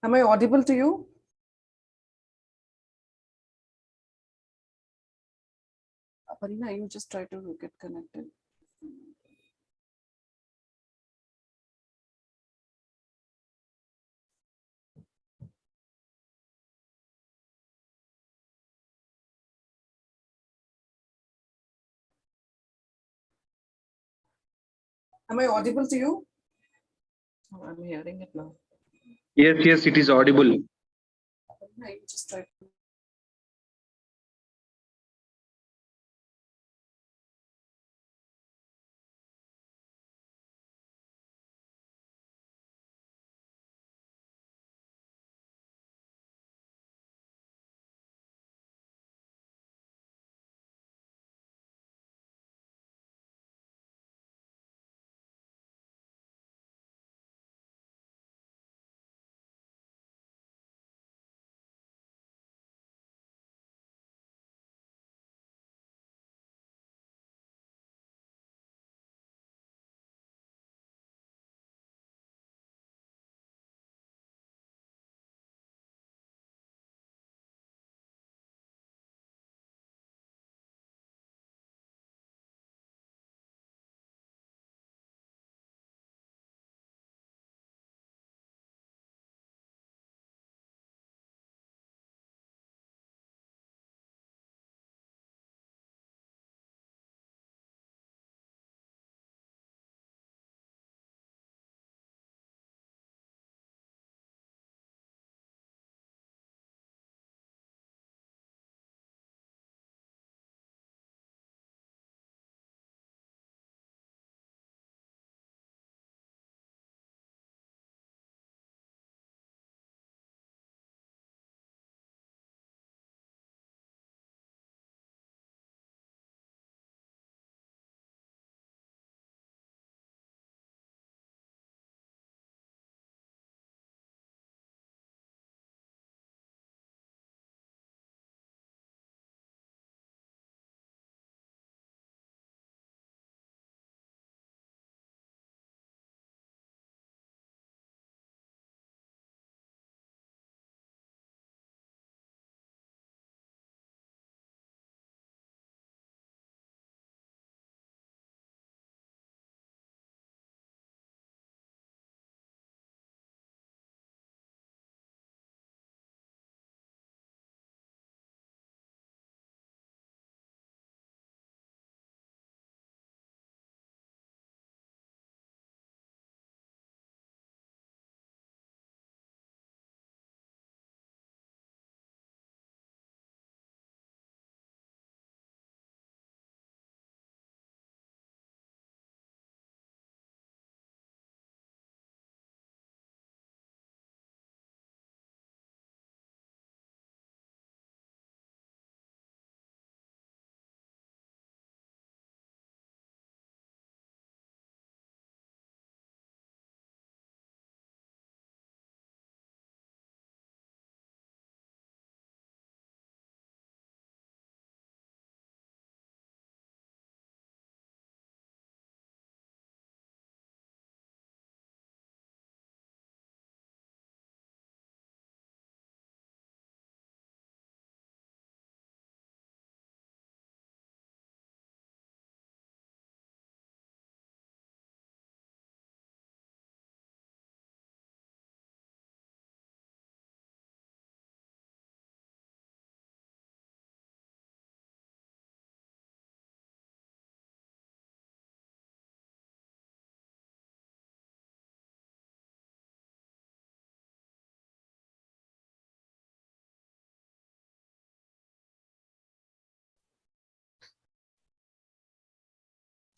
Am I audible to you? Aparina, you just try to get connected. Am I audible to you? Oh, I'm hearing it now. Yes, yes, it is audible. Aparina, you just try to.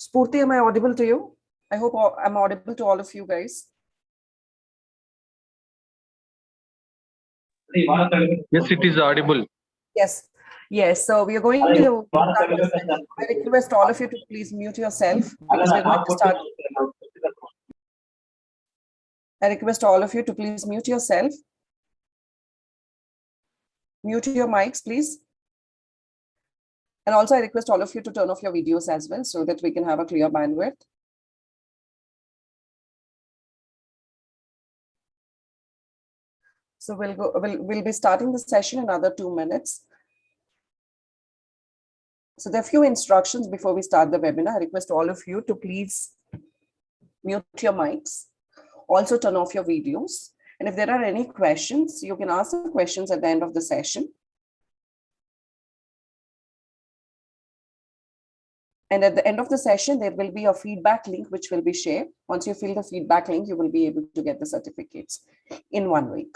Spurti, am I audible to you? I hope I'm audible to all of you guys. Yes, it is audible. Yes. Yes. So we are going to start this session. I request all of you to please mute yourself because we're going to start. I request all of you to please mute yourself. Mute your mics, please. And also I request all of you to turn off your videos as well so that we can have a clear bandwidth. So we'll be starting the session in another 2 minutes. So there are a few instructions before we start the webinar. I request all of you to please mute your mics. Also turn off your videos. And if there are any questions, you can ask the questions at the end of the session. And at the end of the session, there will be a feedback link which will be shared. Once you fill the feedback link, you will be able to get the certificates in 1 week.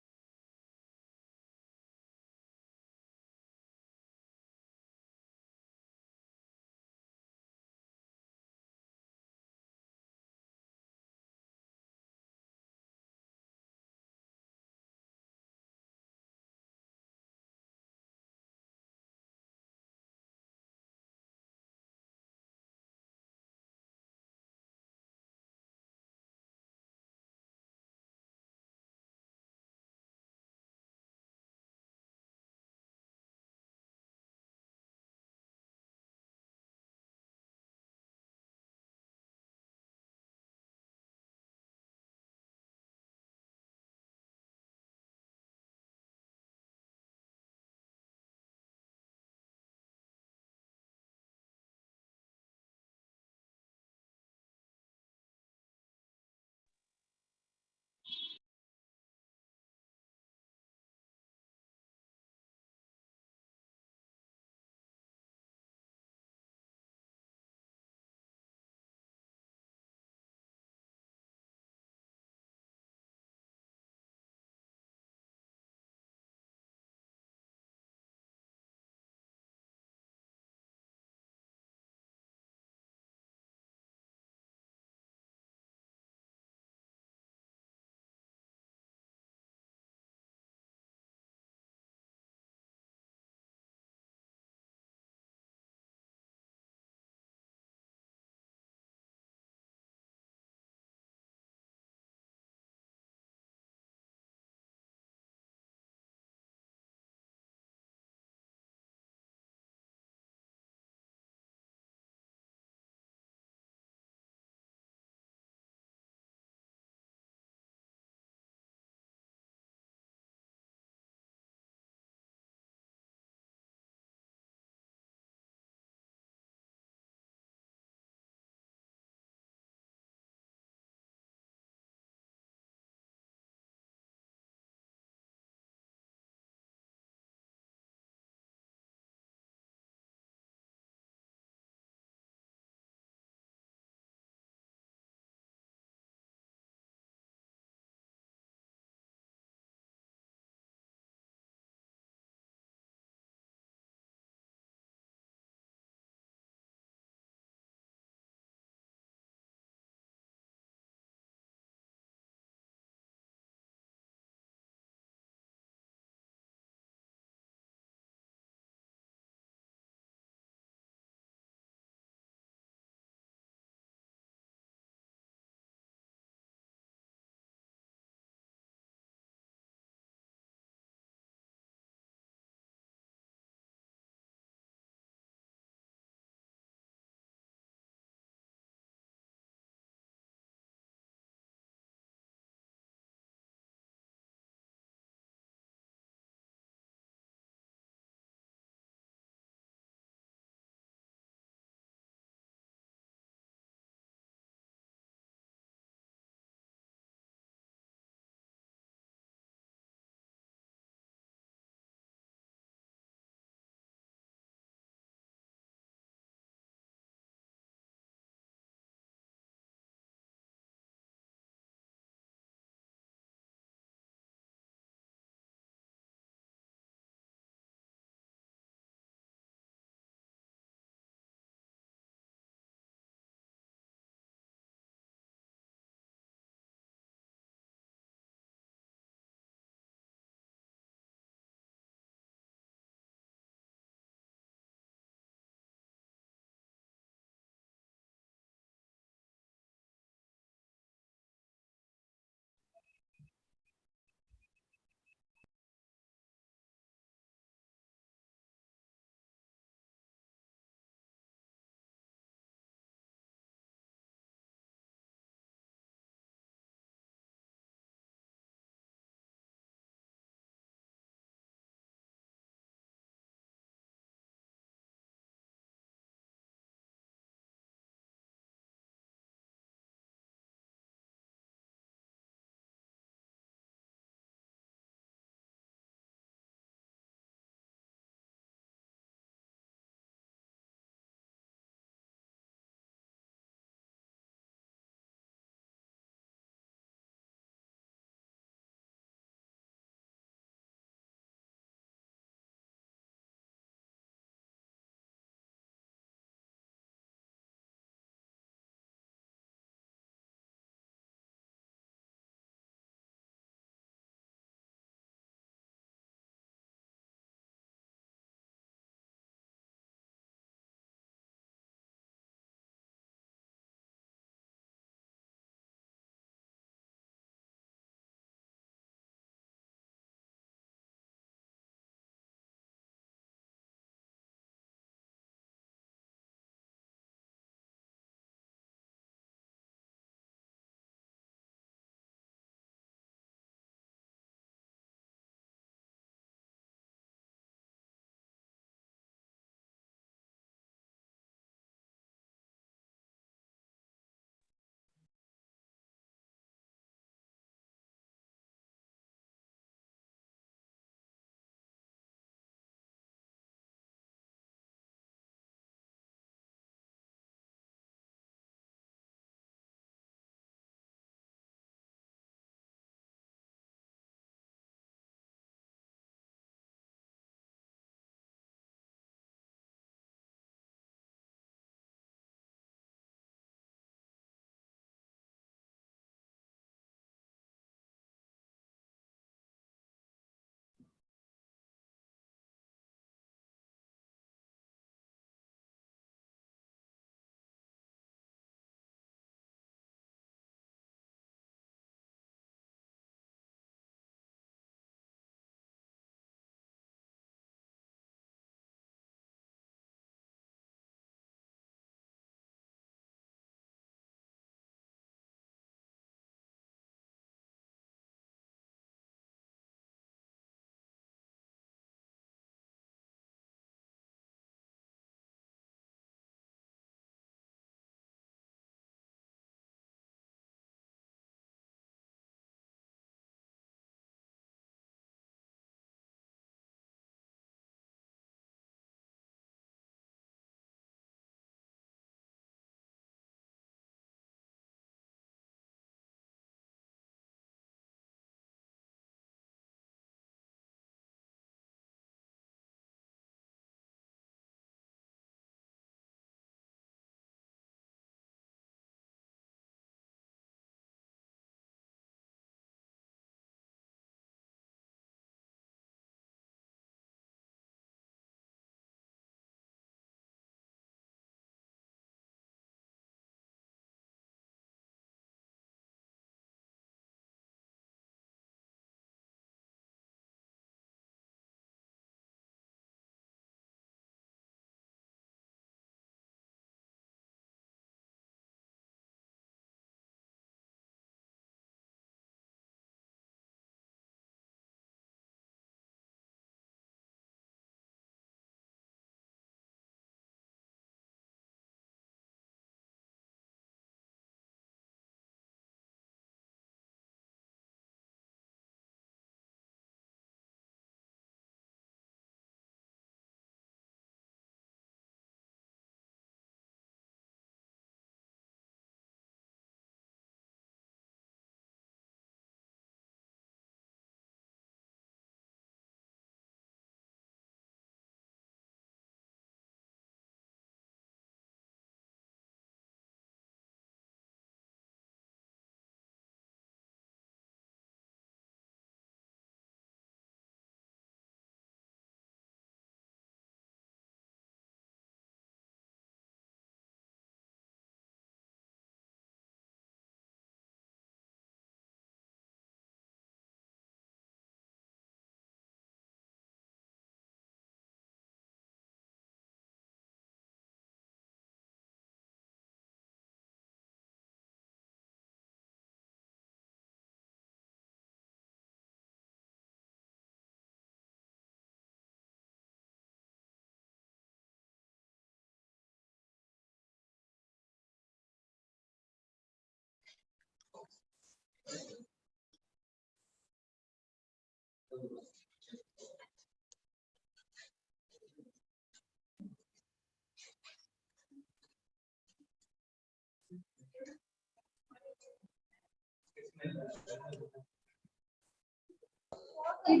Please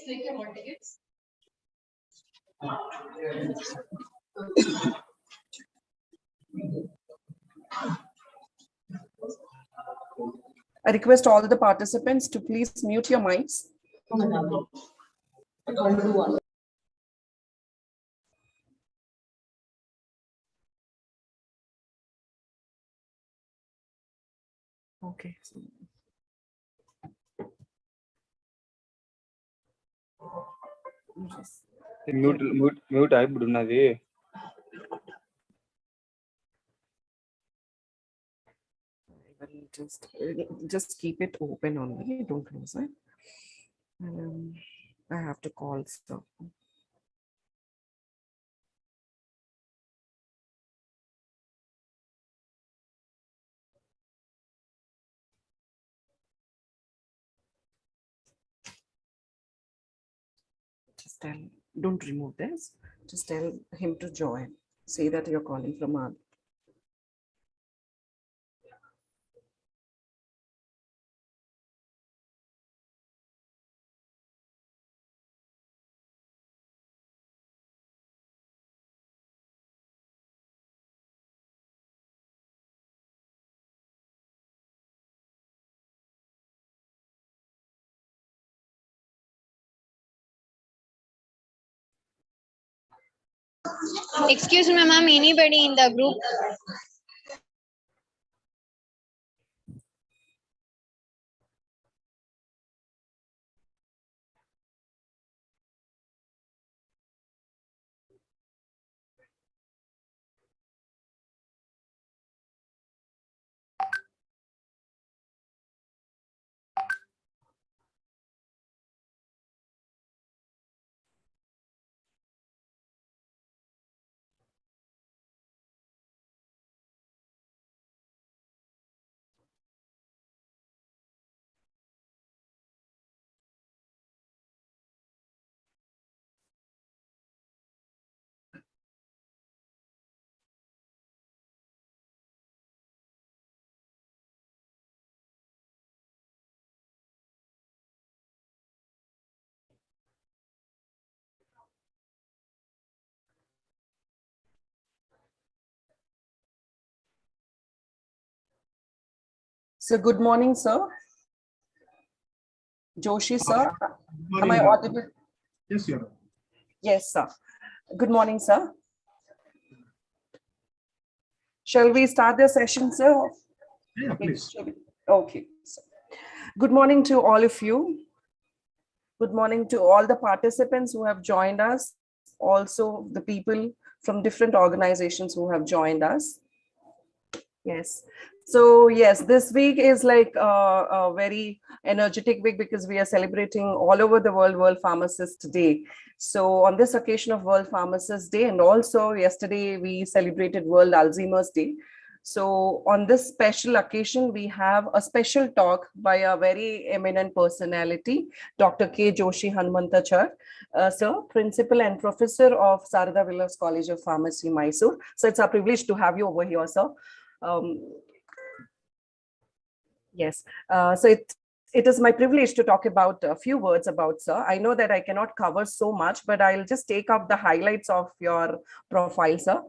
click your hall tickets. I request all the participants to please mute your mics. Okay. Mute అయిపోతున్నది. Just keep it open only, don't close it. I have to call stuff. Just tell, don't remove this. Just tell him to join. Say that you're calling from our. Excuse me, ma'am. Anybody in the group? So good morning, sir. Joshi, sir. Am I audible? Yes, you are. Yes, sir. Good morning, sir. Shall we start the session, sir? Yeah, please. Okay. Sir. Good morning to all of you. Good morning to all the participants who have joined us. Also, the people from different organizations who have joined us. Yes. So yes, this week is like a very energetic week because we are celebrating all over the world World Pharmacist Day. So on this occasion of World Pharmacist Day, and also yesterday we celebrated World Alzheimer's Day. So on this special occasion, we have a special talk by a very eminent personality, Dr. K. Joshi Hanumantachar, sir, Principal and Professor of Sarada Villas College of Pharmacy, Mysore. So it's a privilege to have you over here, sir. Yes, so it is my privilege to talk about a few words about sir. I know that I cannot cover so much, but I'll just take up the highlights of your profile, sir.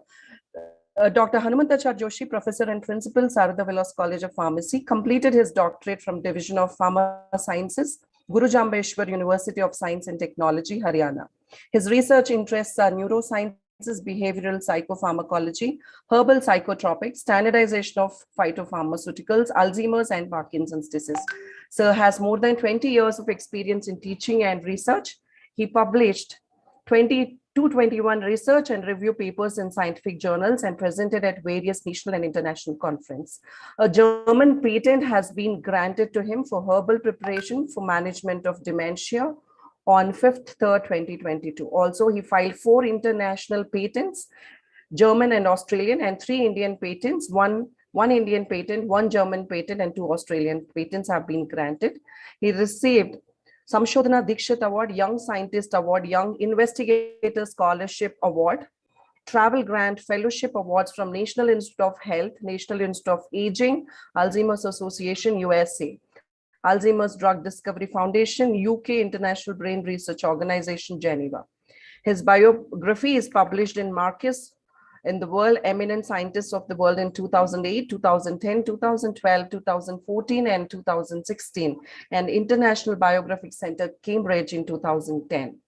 Dr. Hanumantachar Joshi, Professor and Principal, Sarada Villas College of Pharmacy, completed his doctorate from Division of Pharma Sciences, Guru Jambeshwar University of Science and Technology, Haryana. His research interests are neuroscience, behavioral psychopharmacology, herbal psychotropics, standardization of phytopharmaceuticals, Alzheimer's and Parkinson's disease. Sir has more than 20 years of experience in teaching and research. He published 221 research and review papers in scientific journals and presented at various national and international conferences. A German patent has been granted to him for herbal preparation for management of dementia on 5th 3rd 2022. Also, he filed 4 international patents German and Australian, and 3 Indian patents, one Indian patent, 1 German patent, and 2 Australian patents have been granted. He received Samshodhana Dikshit Award, Young Scientist Award, Young Investigator Scholarship Award, Travel Grant, Fellowship Awards from National Institute of Health, National Institute of Aging, Alzheimer's Association, USA, Alzheimer's Drug Discovery Foundation, UK, International Brain Research Organization, Geneva. His biography is published in Marcus in the World Eminent Scientists of the World in 2008, 2010, 2012, 2014, and 2016, and International Biographic Center, Cambridge in 2010.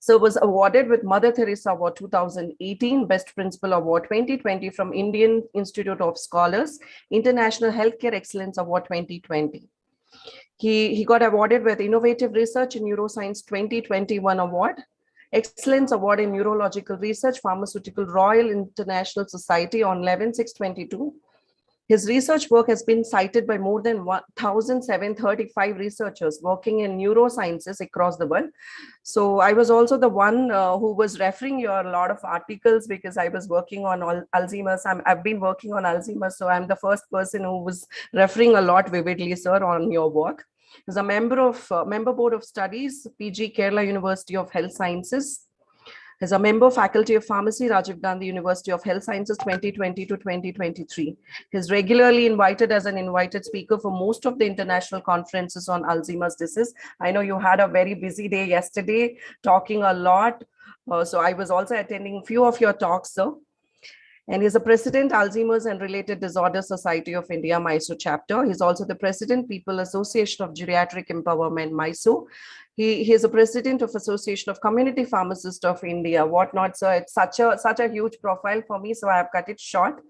So was awarded with Mother Teresa Award 2018, Best Principal Award 2020 from Indian Institute of Scholars, International Healthcare Excellence Award 2020. He got awarded with Innovative Research in Neuroscience 2021 Award, Excellence Award in Neurological Research, Pharmaceutical Royal International Society on 11/6/22. His research work has been cited by more than 1,735 researchers working in neurosciences across the world. So I was also the one who was referring you a lot of articles because I was working on Alzheimer's. I've been working on Alzheimer's, so I'm the first person who was referring a lot vividly, sir, on your work. He's a member of Member Board of Studies, PG Kerala University of Health Sciences. He's a member faculty of pharmacy, Rajiv Gandhi University of Health Sciences 2020 to 2023. He's regularly invited as an invited speaker for most of the international conferences on Alzheimer's disease. I know you had a very busy day yesterday, talking a lot. So I was also attending a few of your talks, sir. And he's the president, Alzheimer's and Related Disorders Society of India, Mysore chapter. He's also the president, People Association of Geriatric Empowerment, Mysore. He is a president of Association of Community Pharmacists of India, whatnot. So it's such a huge profile for me, so I have cut it short.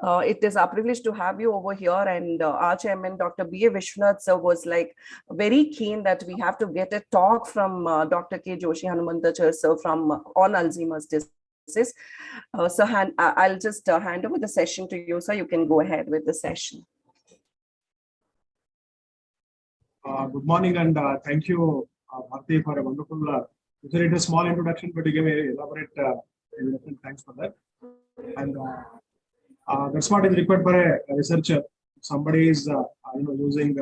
It is a privilege to have you over here. And our chairman, Dr. B.A. Vishwanath, sir, was like very keen that we have to get a talk from Dr. K. Joshi Hanumantachar, sir, from on Alzheimer's disease. So I'll just hand over the session to you, sir. You can go ahead with the session. Good morning, and thank you, Bharti, for a wonderful, it's a small introduction, but you gave an elaborate introduction. Thanks for that. And that's what is required for a researcher. Somebody is using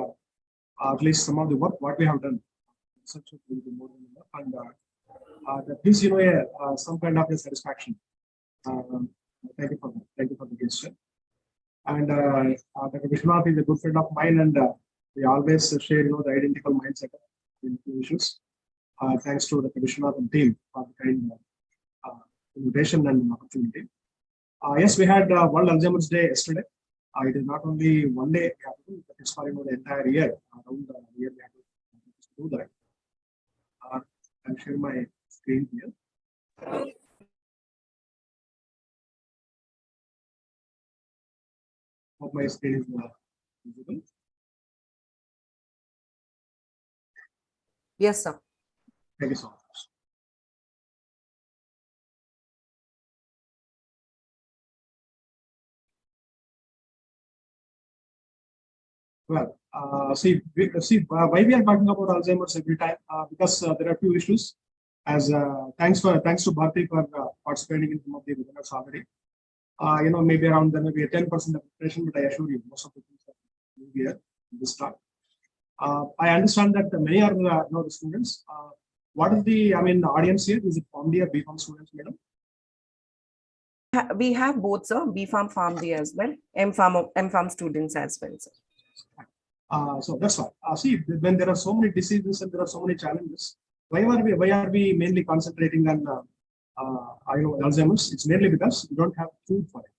at least some of the work what we have done. Research will be more than enough, and that gives some kind of a satisfaction. Thank you for that. Thank you for the gesture. And Dr. Vishwanath is a good friend of mine, and we always share the identical mindset in issues. Thanks to Dr. Vishwanath and team for the kind invitation and opportunity. Yes, we had World Alzheimer's Day yesterday. It is not only one day, but it's for the entire year. Around the year we have to do that. I'll share my screen here. Hope my screen is visible. Yes, sir. Thank you so much. Well, see why we are talking about Alzheimer's every time, because there are few issues. As thanks to Bharti for participating in some of the webinars already. Maybe around there may be a 10% of preparation, but I assure you, most of the things are here in this talk. I understand that many are the students. What is the audience here? Is it PharmD or BPharm students, madam? We have both, sir. BPharm, PharmD as well. MPharm students as well, sir. So that's why. See, when there are so many diseases and there are so many challenges, why are we mainly concentrating on Alzheimer's? It's mainly because we don't have food for it.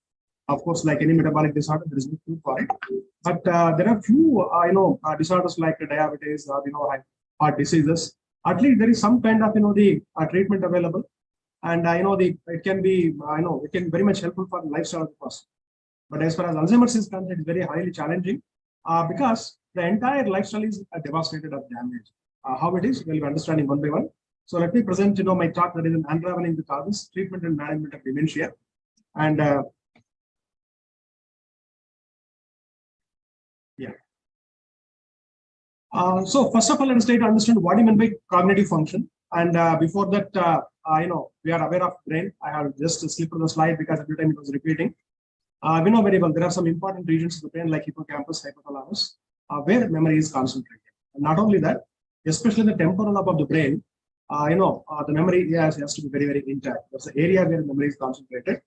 Of course, like any metabolic disorder, there is no food for it. But there are few disorders like diabetes or heart diseases. At least there is some kind of the treatment available, and it can be it can be very much helpful for the lifestyle of the person. But as far as Alzheimer's is concerned, it's very highly challenging because the entire lifestyle is devastated or damaged. How it is, we'll be understanding one by one. So let me present my talk, that is an Unravelling the Causes, Treatment and Management of Dementia. And so first of all, let us try to understand what you mean by cognitive function. And before that, we are aware of brain. I have just slipped the slide because every time it was repeating. We know very well there are some important regions of the brain like hippocampus, hypothalamus, where memory is concentrated. And not only that, especially the temporal lobe of the brain, the memory has to be very, very intact. That's the area where memory is concentrated.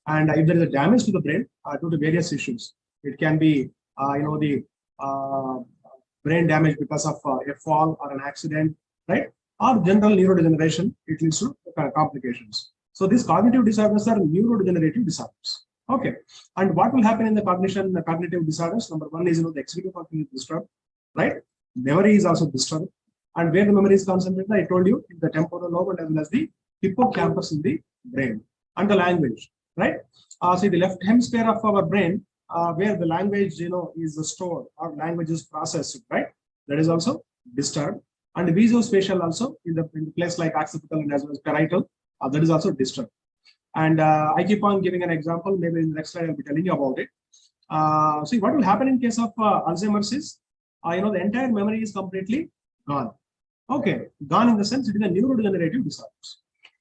And if there is a damage to the brain due to various issues, it can be, the brain damage because of a fall or an accident, right? Or general neurodegeneration, it leads to complications. So these cognitive disorders are neurodegenerative disorders. Okay. And what will happen in the cognitive disorders? Number one is, the executive function is disturbed, right? Memory is also disturbed. And where the memory is concentrated, I told you, in the temporal lobe as well as the hippocampus in the brain. And the language, right? See, the left hemisphere of our brain, where the language, is stored or language is processed, right? That is also disturbed. And the visuospatial also in the place like occipital and as well as parietal, that is also disturbed. And I keep on giving an example. Maybe in the next slide I'll be telling you about it. See, what will happen in case of Alzheimer's is, the entire memory is completely gone. Okay, gone in the sense it is a neurodegenerative disorders.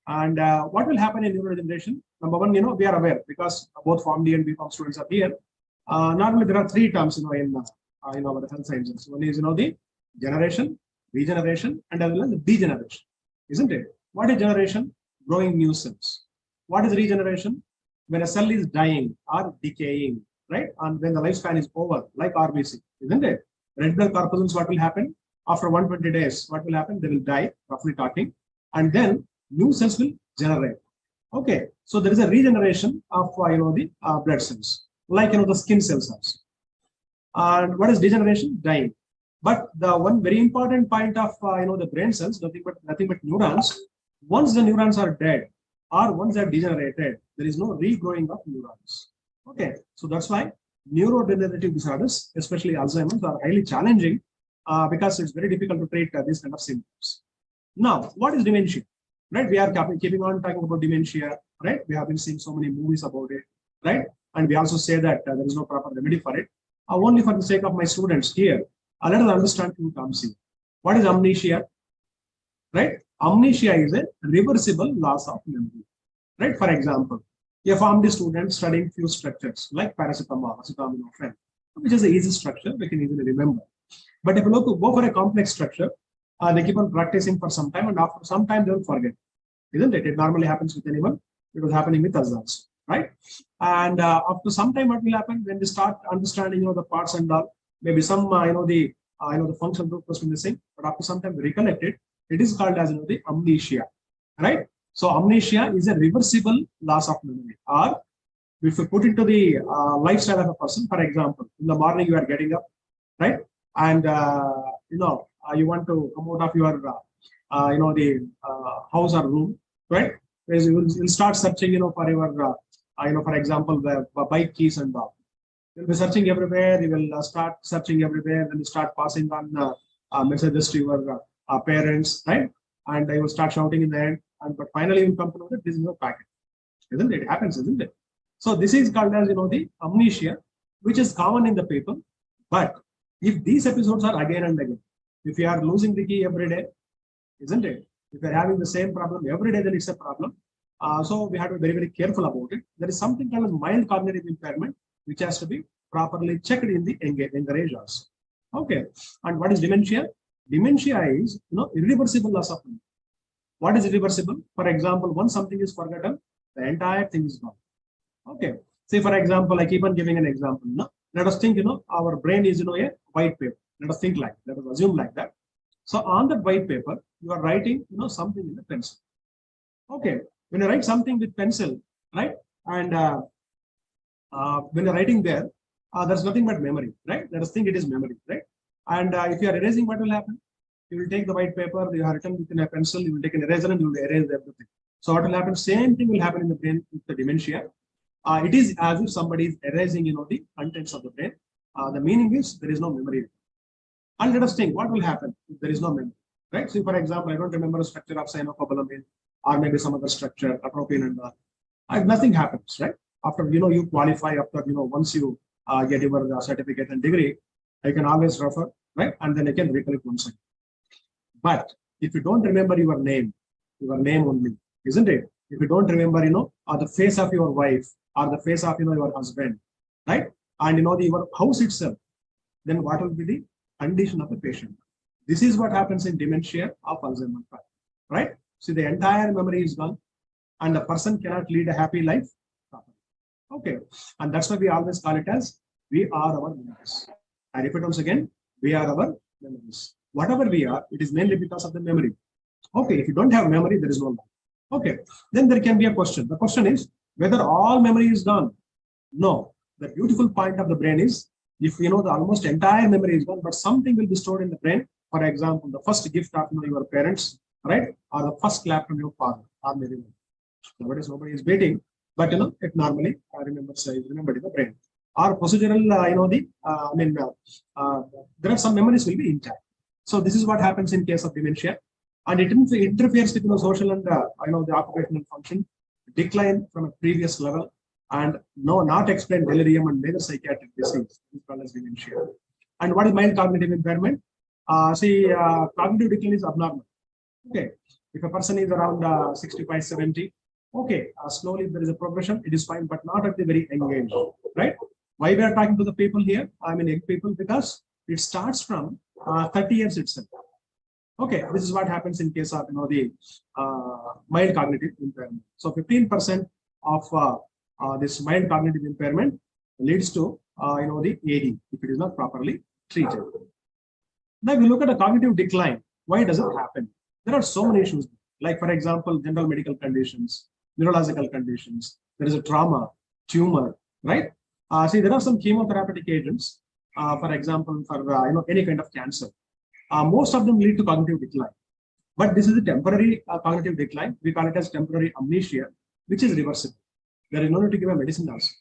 And what will happen in neurodegeneration? Number one, we are aware because both Form D and B Form students are here. Normally there are three terms, in our health sciences. One is, the generation, regeneration, and as well as degeneration, isn't it? What is generation? Growing new cells. What is regeneration? When a cell is dying or decaying, right? And when the lifespan is over, like RBC, isn't it? Red blood corpuscles, what will happen? After 120 days, what will happen? They will die, roughly talking. And then new cells will generate. Okay. So there is a regeneration of, the blood cells, like, the skin cells also. And what is degeneration? Dying. But the one very important point of, the brain cells, nothing but neurons. Once the neurons are dead, or once they are degenerated, there is no regrowing of neurons. Okay, so that's why neurodegenerative disorders, especially Alzheimer's, are highly challenging because it's very difficult to treat these kind of symptoms. Now, what is dementia? Right, we are keeping on talking about dementia. Right, we have been seeing so many movies about it. Right, and we also say that there is no proper remedy for it. Only for the sake of my students here, let us understand two terms here. What is amnesia? Right. Amnesia is a reversible loss of memory. Right. For example, a Form D student studying few structures like paracetamol, acetaminophen, which is an easy structure, we can easily remember. But if you go for a complex structure, they keep on practicing for some time, and after some time they will forget. Isn't it? It normally happens with anyone. It was happening with us also. Right. And after some time, what will happen when they start understanding, the parts and all, maybe some, the function group was missing, but after some time they recollect it. It is called as, the amnesia, right? So amnesia is a reversible loss of memory. Or if you put into the lifestyle of a person, for example, in the morning you are getting up, right? And, you want to come out of your, the house or room, right? You'll start searching, for your, for example, the bike keys and all. You'll be searching everywhere. You will start searching everywhere. Then you start passing on messages to your parents, right? And they will start shouting in the end. But finally, you will come to know that this is your packet. Isn't it? It happens, isn't it? So this is called as, the amnesia, which is common in the people. But if these episodes are again and again, if you are losing the key every day, isn't it? If you're having the same problem every day, then it's a problem. So we have to be very, very careful about it. There is something called mild cognitive impairment, which has to be properly checked in the younger age also. Okay. And what is dementia? Dementia is, irreversible loss of memory. What is irreversible? For example, once something is forgotten, the entire thing is gone. Okay. Say, for example, I keep on giving an example. Let us think, our brain is, a white paper. Let us think like, let us assume like that. So on that white paper, you are writing, something in a pencil. Okay. When you write something with pencil, right? And when you're writing there, there's nothing but memory, right? Let us think it is memory, right? And if you are erasing, what will happen? You will take the white paper, you have written within a pencil, you will take an eraser and you will erase everything. So what will happen? Same thing will happen in the brain with the dementia. It is as if somebody is erasing, the contents of the brain. The meaning is there is no memory. And let us think what will happen if there is no memory, right? So, for example, I don't remember a structure of cyanocobalamin or maybe some other structure, atropine and all. Nothing happens, right? After, you qualify, after, once you get your certificate and degree, I can always refer, right? And then I can recollect once again. But if you don't remember your name only, isn't it? If you don't remember, or the face of your wife or the face of, your husband, right? And, your house itself, then what will be the condition of the patient? This is what happens in dementia of Alzheimer's, right? See, the entire memory is gone and the person cannot lead a happy life. Okay. And that's why we always call it as we are our memories. I repeat once again, we are our memories. Whatever we are, it is mainly because of the memory. Okay. If you don't have memory, there is no life. Okay. Then there can be a question. The question is whether all memory is gone. No. The beautiful point of the brain is if the almost entire memory is gone, but something will be stored in the brain. For example, the first gift of your parents, right? Or the first clap from your father, or maybe nowadays nobody is waiting, but it normally remembers remembered in the brain. Or procedural, there are some memories will be intact. So this is what happens in case of dementia, and it interferes with social and the occupational function, decline from a previous level, and not explain delirium and major psychiatric disease is called as dementia. And what is mild cognitive impairment? Cognitive decline is abnormal. Okay, if a person is around 65, 70, okay, slowly there is a progression, it is fine, but not at the very young age, right? Why we are talking to the people here, young people, because it starts from 30 years itself. Okay, this is what happens in case of the mild cognitive impairment. So 15% of this mild cognitive impairment leads to the AD if it is not properly treated. Now, if you look at the cognitive decline, why does it happen? There are so many issues, like for example, general medical conditions, neurological conditions. There is a trauma, tumor, right? There are some chemotherapeutic agents, for example, for any kind of cancer. Most of them lead to cognitive decline, but this is a temporary cognitive decline. We call it as temporary amnesia, which is reversible. There is no need to give a medicine also.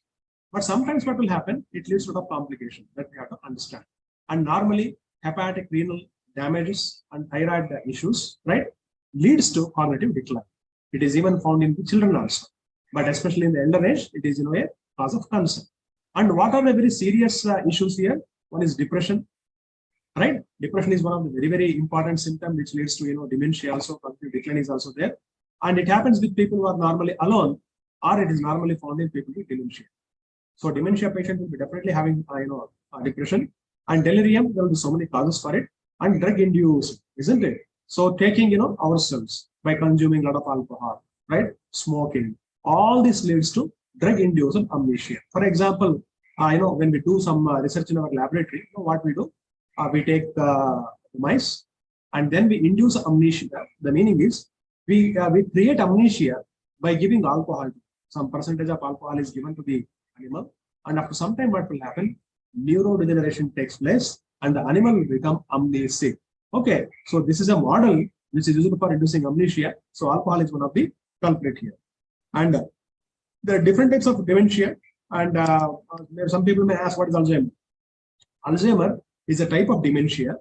But sometimes what will happen, it leads to a lot of complication that we have to understand. And normally, hepatic renal damages and thyroid issues, right, leads to cognitive decline. It is even found in the children also, but especially in the elder age, it is a cause of concern. And what are the very serious issues here? One is depression, right? Depression is one of the very, very important symptoms which leads to dementia also. Cognitive decline is also there, and it happens with people who are normally alone, or it is normally found in people with dementia. So dementia patient will be definitely having depression and delirium. There will be so many causes for it, and drug induced, isn't it? So taking ourselves by consuming a lot of alcohol, right? Smoking, all this leads to drug induced amnesia. For example, when we do some research in our laboratory, what we do, we take mice and then we induce amnesia. The meaning is we create amnesia by giving alcohol. Some percentage of alcohol is given to the animal, and after some time, what will happen? Neurodegeneration takes place, and the animal will become amnesic. Okay, so this is a model which is used for reducing amnesia. So alcohol is one of the culprit here, and there are different types of dementia. And some people may ask, what is Alzheimer? Alzheimer is a type of dementia.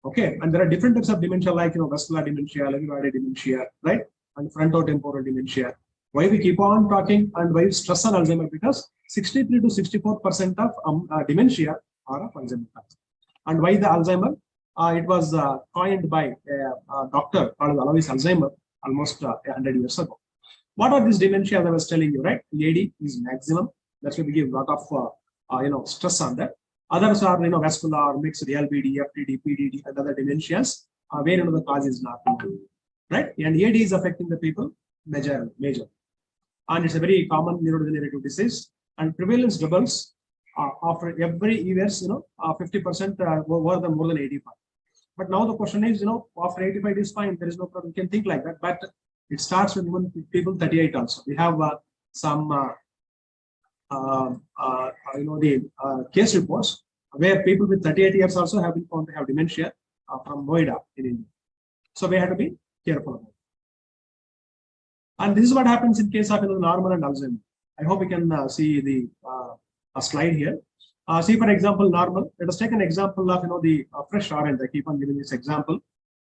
Okay, and there are different types of dementia like vascular dementia, levoid dementia, right, and frontotemporal dementia. Why we keep on talking and why we stress on Alzheimer? Because 63 to 64% of dementia are of Alzheimer. And why the Alzheimer? It was coined by a doctor called Alois Alzheimer almost 100 years ago. What are these dementia? As I was telling you, right? AD is maximum. That's why we give a lot of stress on that. Others are vascular, mixed LBD, FTD, PDD, and other dementias where the cause is not known, right? And AD is affecting the people major. And it's a very common neurodegenerative disease, and prevalence doubles after every years, 50% more than 85. But now the question is, after 85 it is fine, there is no problem. You can think like that, but it starts with even people 38 also. We have some case reports where people with 38 years also have been found to have dementia from Noida in India. So we have to be careful about it. And this is what happens in case of normal and Alzheimer. I hope you can see the a slide here. See, for example, normal. Let us take an example of the fresh orange. I keep on giving this example.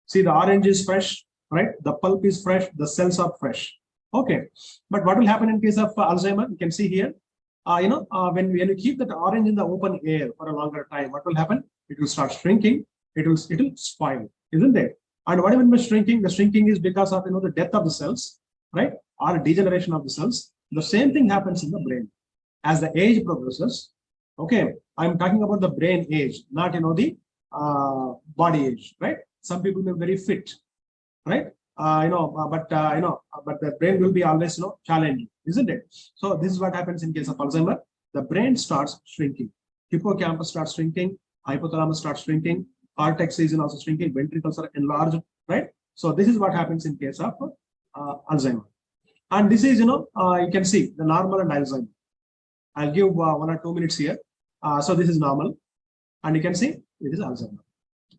See, the orange is fresh, right? The pulp is fresh. The cells are fresh. Okay, but what will happen in case of Alzheimer? You can see here. When you keep that orange in the open air for a longer time, what will happen? It will start shrinking. It will spoil, isn't it? And what even by shrinking? The shrinking is because of the death of the cells. right? Or degeneration of the cells. The same thing happens in the brain. As the age progresses, okay, I'm talking about the brain age, not the body age, right? Some people may be very fit, right? But the brain will be always challenging, isn't it? So this is what happens in case of Alzheimer. The brain starts shrinking. Hippocampus starts shrinking, hypothalamus starts shrinking, cortex is also shrinking, ventricles are enlarged, right? So this is what happens in case of Alzheimer. And this is, you can see the normal and Alzheimer. I'll give 1 or 2 minutes here. So this is normal, and you can see it is Alzheimer,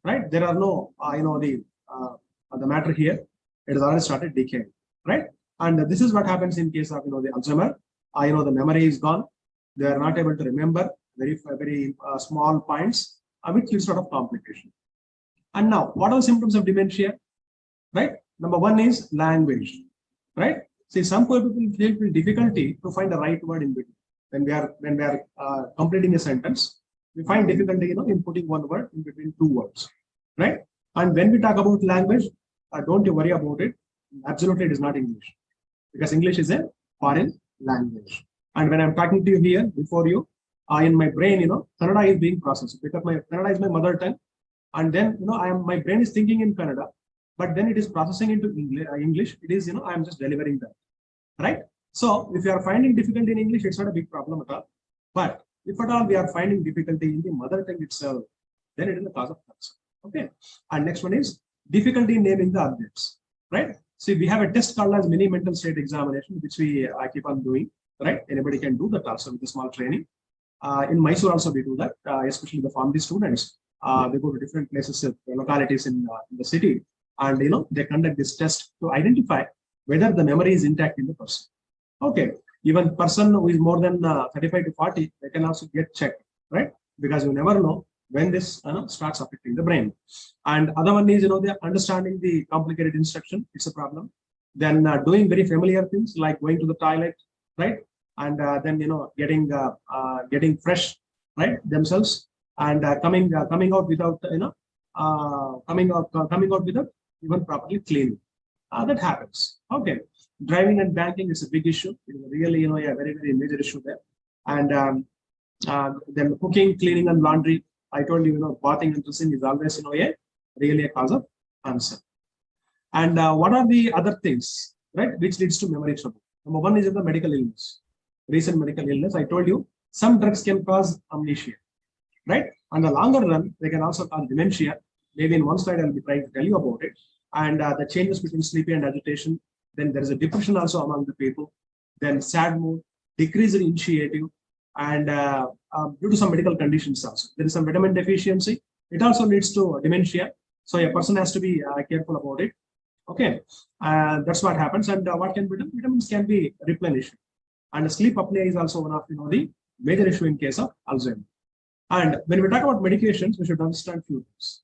right? There are no, the matter here. It has already started decaying, right? And this is what happens in case of the Alzheimer. The memory is gone. They are not able to remember very small points, which leads to a lot of complication. And now, what are the symptoms of dementia? Right? Number one is language, right? See, some people feel difficulty to find the right word in between. When we are completing a sentence, we find difficulty, in putting one word in between two words, right? And when we talk about language, don't you worry about it. Absolutely, it is not English, because English is a foreign language. And when I'm talking to you here before you, in my brain, Kannada is being processed, because my Kannada is my mother tongue, and then my brain is thinking in Kannada, but then it is processing into English. It is I am just delivering that, right? So if you are finding difficulty in English, it's not a big problem at all. But if at all we are finding difficulty in the mother tongue itself, then it is the cause of cancer. Okay. And next one is difficulty in naming the objects, right? See, we have a test called as mini mental state examination, which I keep on doing, right? Anybody can do that also with a small training. In Mysore also we do that, especially the pharmacy students. They go to different places, localities in the city, and they conduct this test to identify whether the memory is intact in the person. Okay, even person who is more than 35 to 40, they can also get checked, right? Because you never know when this starts affecting the brain. And other one is they're understanding the complicated instruction. It's a problem. Then doing very familiar things like going to the toilet, right? And then getting fresh, right, themselves, and coming out without coming out without even properly cleaning. That happens. Okay. Driving and banking is a big issue. It's really, a very, very major issue there. And then cooking, cleaning, and laundry. I told you, bathing and dressing is always, really a cause of cancer. And what are the other things, right, which leads to memory trouble? Number one is the medical illness. Recent medical illness. I told you, some drugs can cause amnesia, right? On the longer run, they can also cause dementia. Maybe in one slide, I'll be trying to tell you about it. And the changes between sleepy and agitation. Then there is a depression also among the people. Then sad mood, decreased initiative, and due to some medical conditions also. There is some vitamin deficiency. It also leads to dementia. So a person has to be careful about it. Okay, that's what happens. And what can be done? Vitamins can be replenished. And sleep apnea is also one of the major issue in case of Alzheimer. And when we talk about medications, we should understand few things.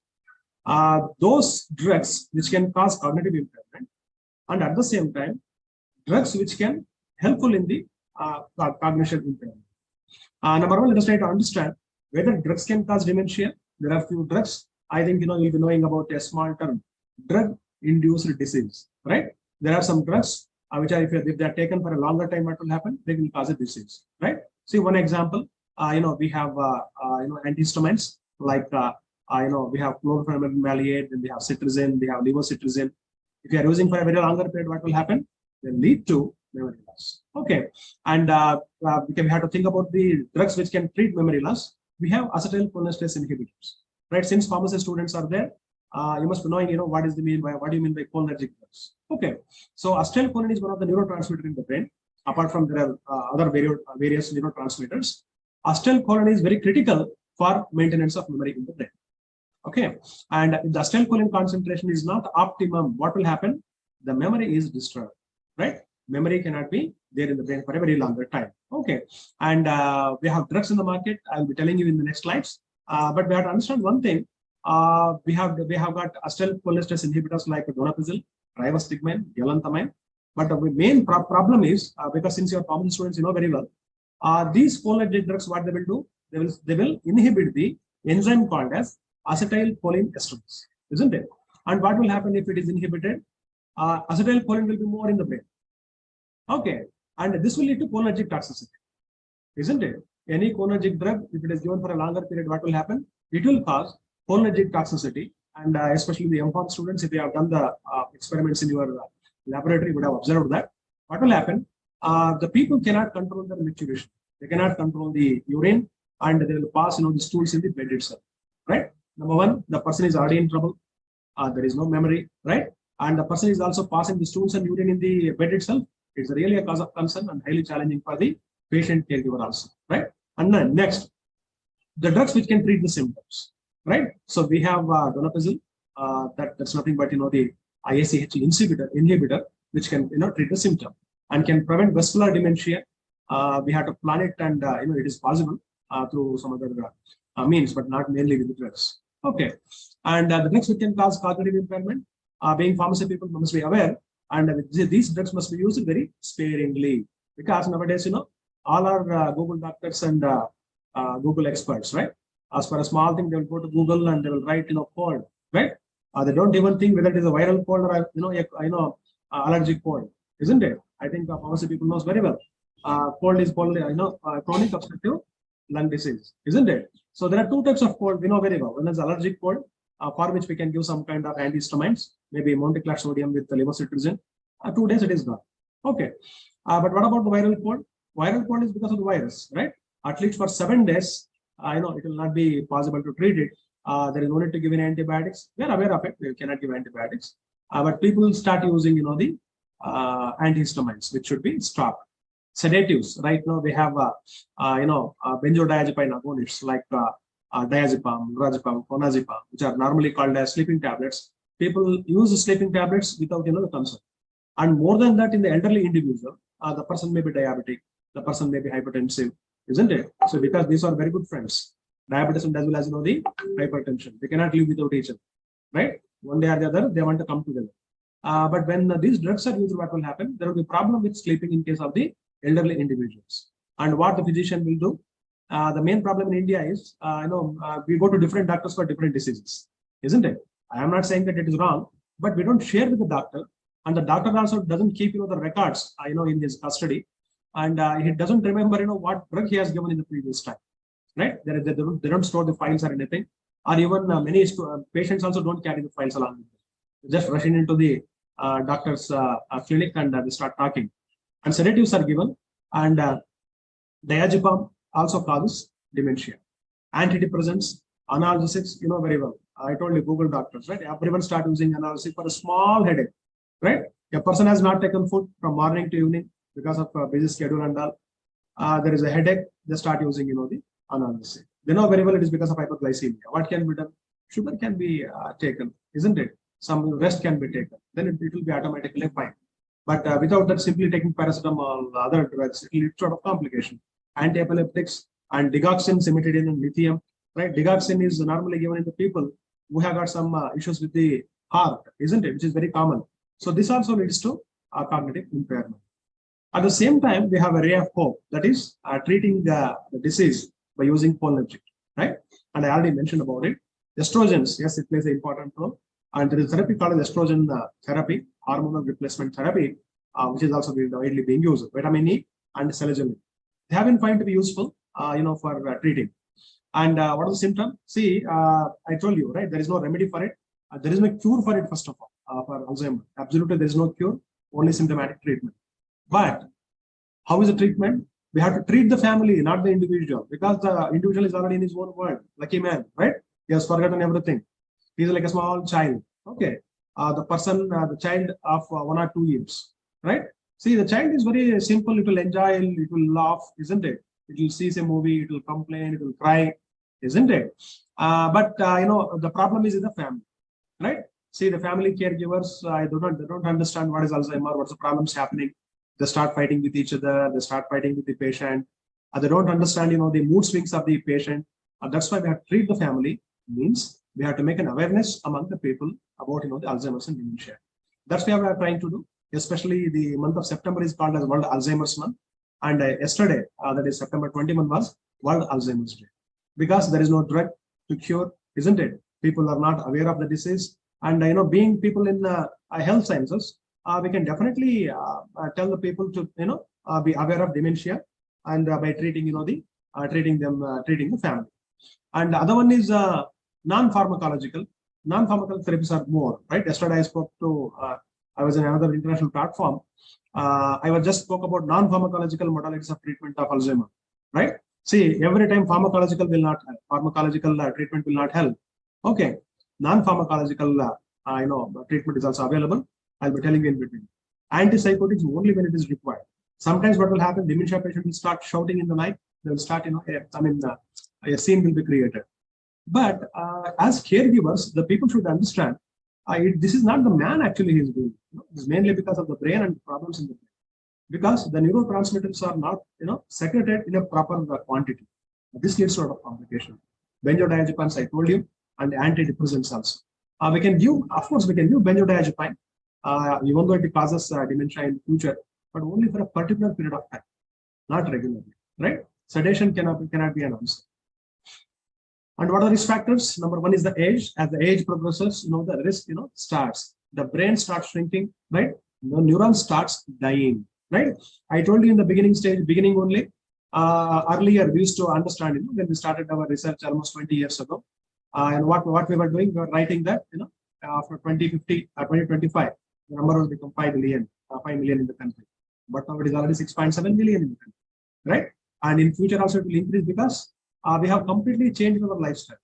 Those drugs which can cause cognitive impairment, and at the same time, drugs which can helpful in the cognition impairment. Number one, let us try to understand whether drugs can cause dementia. There are few drugs. I think you'll be knowing about a small term, drug-induced disease, right? There are some drugs which are, if they are taken for a longer time, what will happen? They will cause a disease, right? See, one example, we have antihistamines like we have chlorpheniramine maleate, then we have cetirizine, we have levocetirizine. If you are using for a very longer period, what will happen? They lead to memory loss. Okay, and we have to think about the drugs which can treat memory loss. We have acetylcholinesterase inhibitors, right? Since pharmacy students are there, you must be knowing, what do you mean by cholinergic drugs? Okay, so acetylcholine is one of the neurotransmitters in the brain. Apart from there are other various neurotransmitters. Acetylcholine is very critical for maintenance of memory in the brain. Okay, and if the acetylcholine concentration is not optimum, what will happen? The memory is disturbed, right? Memory cannot be there in the brain for a very longer time. Okay, and we have drugs in the market. I'll be telling you in the next slides. But we have to understand one thing. We have got acetylcholinesterase inhibitors like donepezil, rivastigmine, galantamine. But the main problem is because since your pharmacy students very well, these cholinergic drugs, what they will do? They will inhibit the enzyme called as acetylcholine esterase, isn't it? And what will happen if it is inhibited? Acetylcholine will be more in the brain. Okay, and this will lead to cholinergic toxicity, isn't it? Any cholinergic drug, if it is given for a longer period, what will happen? It will cause cholinergic toxicity, and especially the MPharm students, if you have done the experiments in your laboratory, you would have observed that. What will happen? The people cannot control their micturition. They cannot control the urine, and they will pass, the stools in the bed itself, right? Number one, the person is already in trouble. There is no memory, right? And the person is also passing the stools and urine in the bed itself. It's really a cause of concern and highly challenging for the patient caregiver also, right? And then next, the drugs which can treat the symptoms, right? So we have donepezil, that's nothing but the ISCH inhibitor, which can treat the symptom and can prevent vascular dementia. We have to plan it, and it is possible through some other means, but not mainly with the drugs. Okay, and the drugs which can cause cognitive impairment. Being pharmacy people must be aware, and these drugs must be used very sparingly, because nowadays all our Google doctors and Google experts, right? As for a small thing, they will go to Google and they will write cold, right? They don't even think whether it is a viral cold or allergic cold, isn't it? I think pharmacy people knows very well. Cold is called chronic obstructive lung disease, isn't it? So there are two types of cold we know very well. One is allergic cold, for which we can give some kind of antihistamines, maybe monoclonal sodium with levocetirizine. 2 days it is gone. Okay, but what about the viral cold? Viral cold is because of the virus, right? At least for 7 days, it will not be possible to treat it. There is no need to give any antibiotics. We are aware of it. We cannot give antibiotics, but people start using the antihistamines, which should be stopped. Sedatives. Right now we have benzodiazepine agonists like diazepam, lorazepam, clonazepam, which are normally called as sleeping tablets. People use sleeping tablets without the concern. And more than that, in the elderly individual, the person may be diabetic, the person may be hypertensive, isn't it? So because these are very good friends, diabetes and as well as the hypertension, they cannot live without each other, right? One day or the other, they want to come together. But when these drugs are used, what will happen? There will be a problem with sleeping in case of the elderly individuals. And what the physician will do? The main problem in India is, we go to different doctors for different diseases, isn't it? I am not saying that it is wrong, but we don't share with the doctor, and the doctor also doesn't keep the records, in his custody, and he doesn't remember, what drug he has given in the previous time, right? They don't store the files or anything, or even many patients also don't carry the files along with them. They just rushing into the doctor's clinic and they start talking. And sedatives are given, and diazepam also causes dementia. Antidepressants, analgesics, very well. I told you, Google doctors, right? Everyone start using analgesic for a small headache, right? A person has not taken food from morning to evening because of busy schedule and all. There is a headache, they start using, the analgesic. They know very well it is because of hyperglycemia. What can be done? Sugar can be taken, isn't it? Some rest can be taken. Then it will be automatically fine. But without that, simply taking paracetamol, other drugs, it will lead to sort of complication. Anti-epileptics and digoxin, cimetidine, and lithium, right? Digoxin is normally given in the people who have got some issues with the heart, isn't it? Which is very common. So this also leads to cognitive impairment. At the same time, we have a ray of hope, that is treating the disease by using cholinergic, right? And I already mentioned about it. Estrogens, yes, it plays an important role. And there is a therapy called estrogen therapy, hormonal replacement therapy, which is also widely being used. Vitamin E and selegiline. They have been found to be useful, for treating. And what is the symptom? See, I told you, right? There is no remedy for it. There is no cure for it, first of all, for Alzheimer's. Absolutely, there is no cure, only symptomatic treatment. But how is the treatment? We have to treat the family, not the individual, because the individual is already in his own world. Lucky man, right? He has forgotten everything. He is like a small child. Okay. The person, the child of 1 or 2 years, right? See, the child is very simple. It will enjoy, it will laugh, isn't it? It will see a movie, it will complain, it will cry, isn't it? But the problem is in the family, right? See, the family caregivers, they don't understand what is Alzheimer, what's the problems happening. They start fighting with each other. They start fighting with the patient. They don't understand, the mood swings of the patient. That's why we have to treat the family. Means we have to make an awareness among the people about, the Alzheimer's and dementia. That's what we are trying to do. Especially the month of September is called as World Alzheimer's Month. And yesterday, that is September 21, was World Alzheimer's Day. Because there is no drug to cure, isn't it? People are not aware of the disease. And, being people in health sciences, we can definitely tell the people to be aware of dementia, and by treating treating the family. And the other one is non-pharmacological. Non-pharmacological therapies are more, right? Yesterday I spoke to I was in another international platform. I was just spoke about non-pharmacological modalities of treatment of Alzheimer, right? See, every time pharmacological treatment will not help. Okay, non-pharmacological treatment is also available. I'll be telling you in between. Antipsychotics only when it is required. Sometimes what will happen, dementia patient will start shouting in the night. They will start, a scene will be created. But as caregivers, the people should understand this is not the man actually he is doing. It's mainly because of the brain and problems in the brain. Because the neurotransmitters are not, secreted in a proper quantity. This leads to a lot of complication. Benzodiazepines, I told you, and antidepressants also. We can give benzodiazepine, even though it causes dementia in the future, but only for a particular period of time, not regularly, right? Sedation cannot be an answer. And what are the risk factors? Number one is the age. As the age progresses, the risk, starts. The brain starts shrinking, right? The neuron starts dying, right? I told you in the beginning only. Earlier, we used to understand, when we started our research almost 20 years ago, and what we were doing, we were writing that, after 2050, 2025, the number will become 5 million in the country. But now it is already 6.7 million in the country, right? And in future also it will increase because we have completely changed our lifestyle,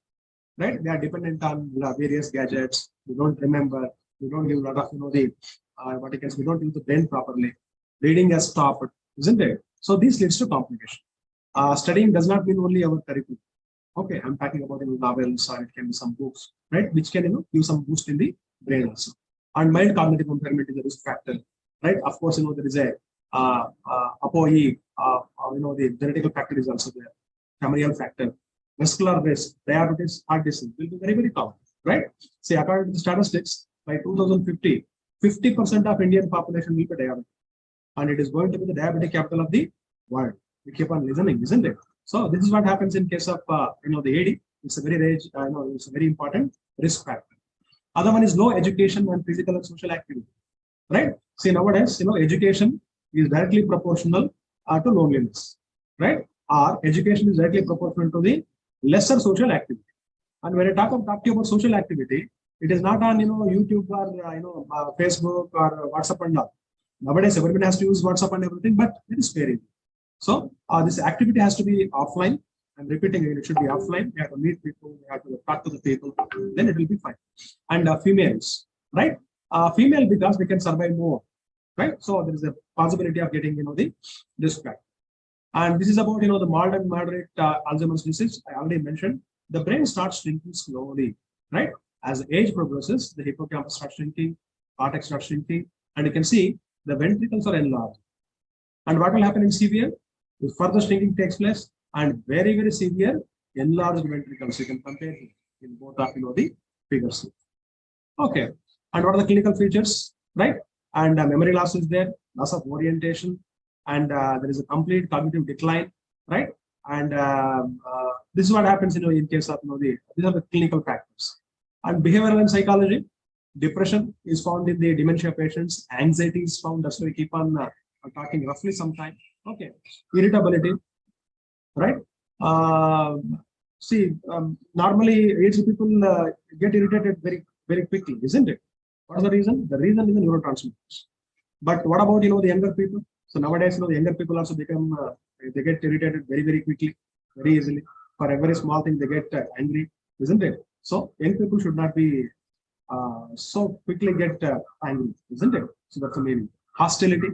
right? We are dependent on various gadgets. We don't remember. We don't give a lot of, we don't use the brain properly. Reading has stopped, isn't it? So this leads to complication. Studying does not mean only our curriculum. Okay, I'm talking about novels, or it can be some books, right? Which can give some boost in the brain also. And mild cognitive impairment is a risk factor, right? Of course, there is a ApoE, the genetical factor is also there. Familial factor, vascular risk, diabetes, heart disease will be very, very common, right? See, according to the statistics, by 2050, 50% of Indian population will be diabetic, and it is going to be the diabetic capital of the world. We keep on listening, isn't it? So this is what happens in case of the AD. It's a it's a very important risk factor. Other one is low education and physical and social activity, right? See, nowadays, education is directly proportional to loneliness, right? Or education is directly proportional to the lesser social activity. And when I talk to you about social activity, it is not on YouTube or Facebook or WhatsApp and all. Nowadays, everyone has to use WhatsApp and everything, but it is sparing. So this activity has to be offline. I'm repeating it should be offline. We have to meet people, we have to talk to the people, then it will be fine. And females, right? Female because they can survive more, right? So there is a possibility of getting the risk factor. And this is about the mild and moderate Alzheimer's disease. I already mentioned the brain starts shrinking slowly, right? As age progresses, the hippocampus starts shrinking, cortex starts shrinking, and you can see the ventricles are enlarged. And what will happen in severe? If further shrinking takes place, and very, very severe enlarged ventricles. You can compare in both of the figures. Okay. And what are the clinical features, right? And memory loss is there, loss of orientation, and there is a complete cognitive decline, right? And this is what happens, in case of these are the clinical factors. And behavioral and psychology, depression is found in the dementia patients, anxiety is found. That's why we keep on talking roughly sometime. Okay, irritability, right? Normally aged people get irritated very, very quickly, isn't it? What is the reason? The reason is the neurotransmitters. But what about the younger people? So nowadays, the younger people also become they get irritated very, very quickly, very easily. For every small thing, they get angry, isn't it? So young people should not be so quickly get angry, isn't it? So that's the meaning. Hostility,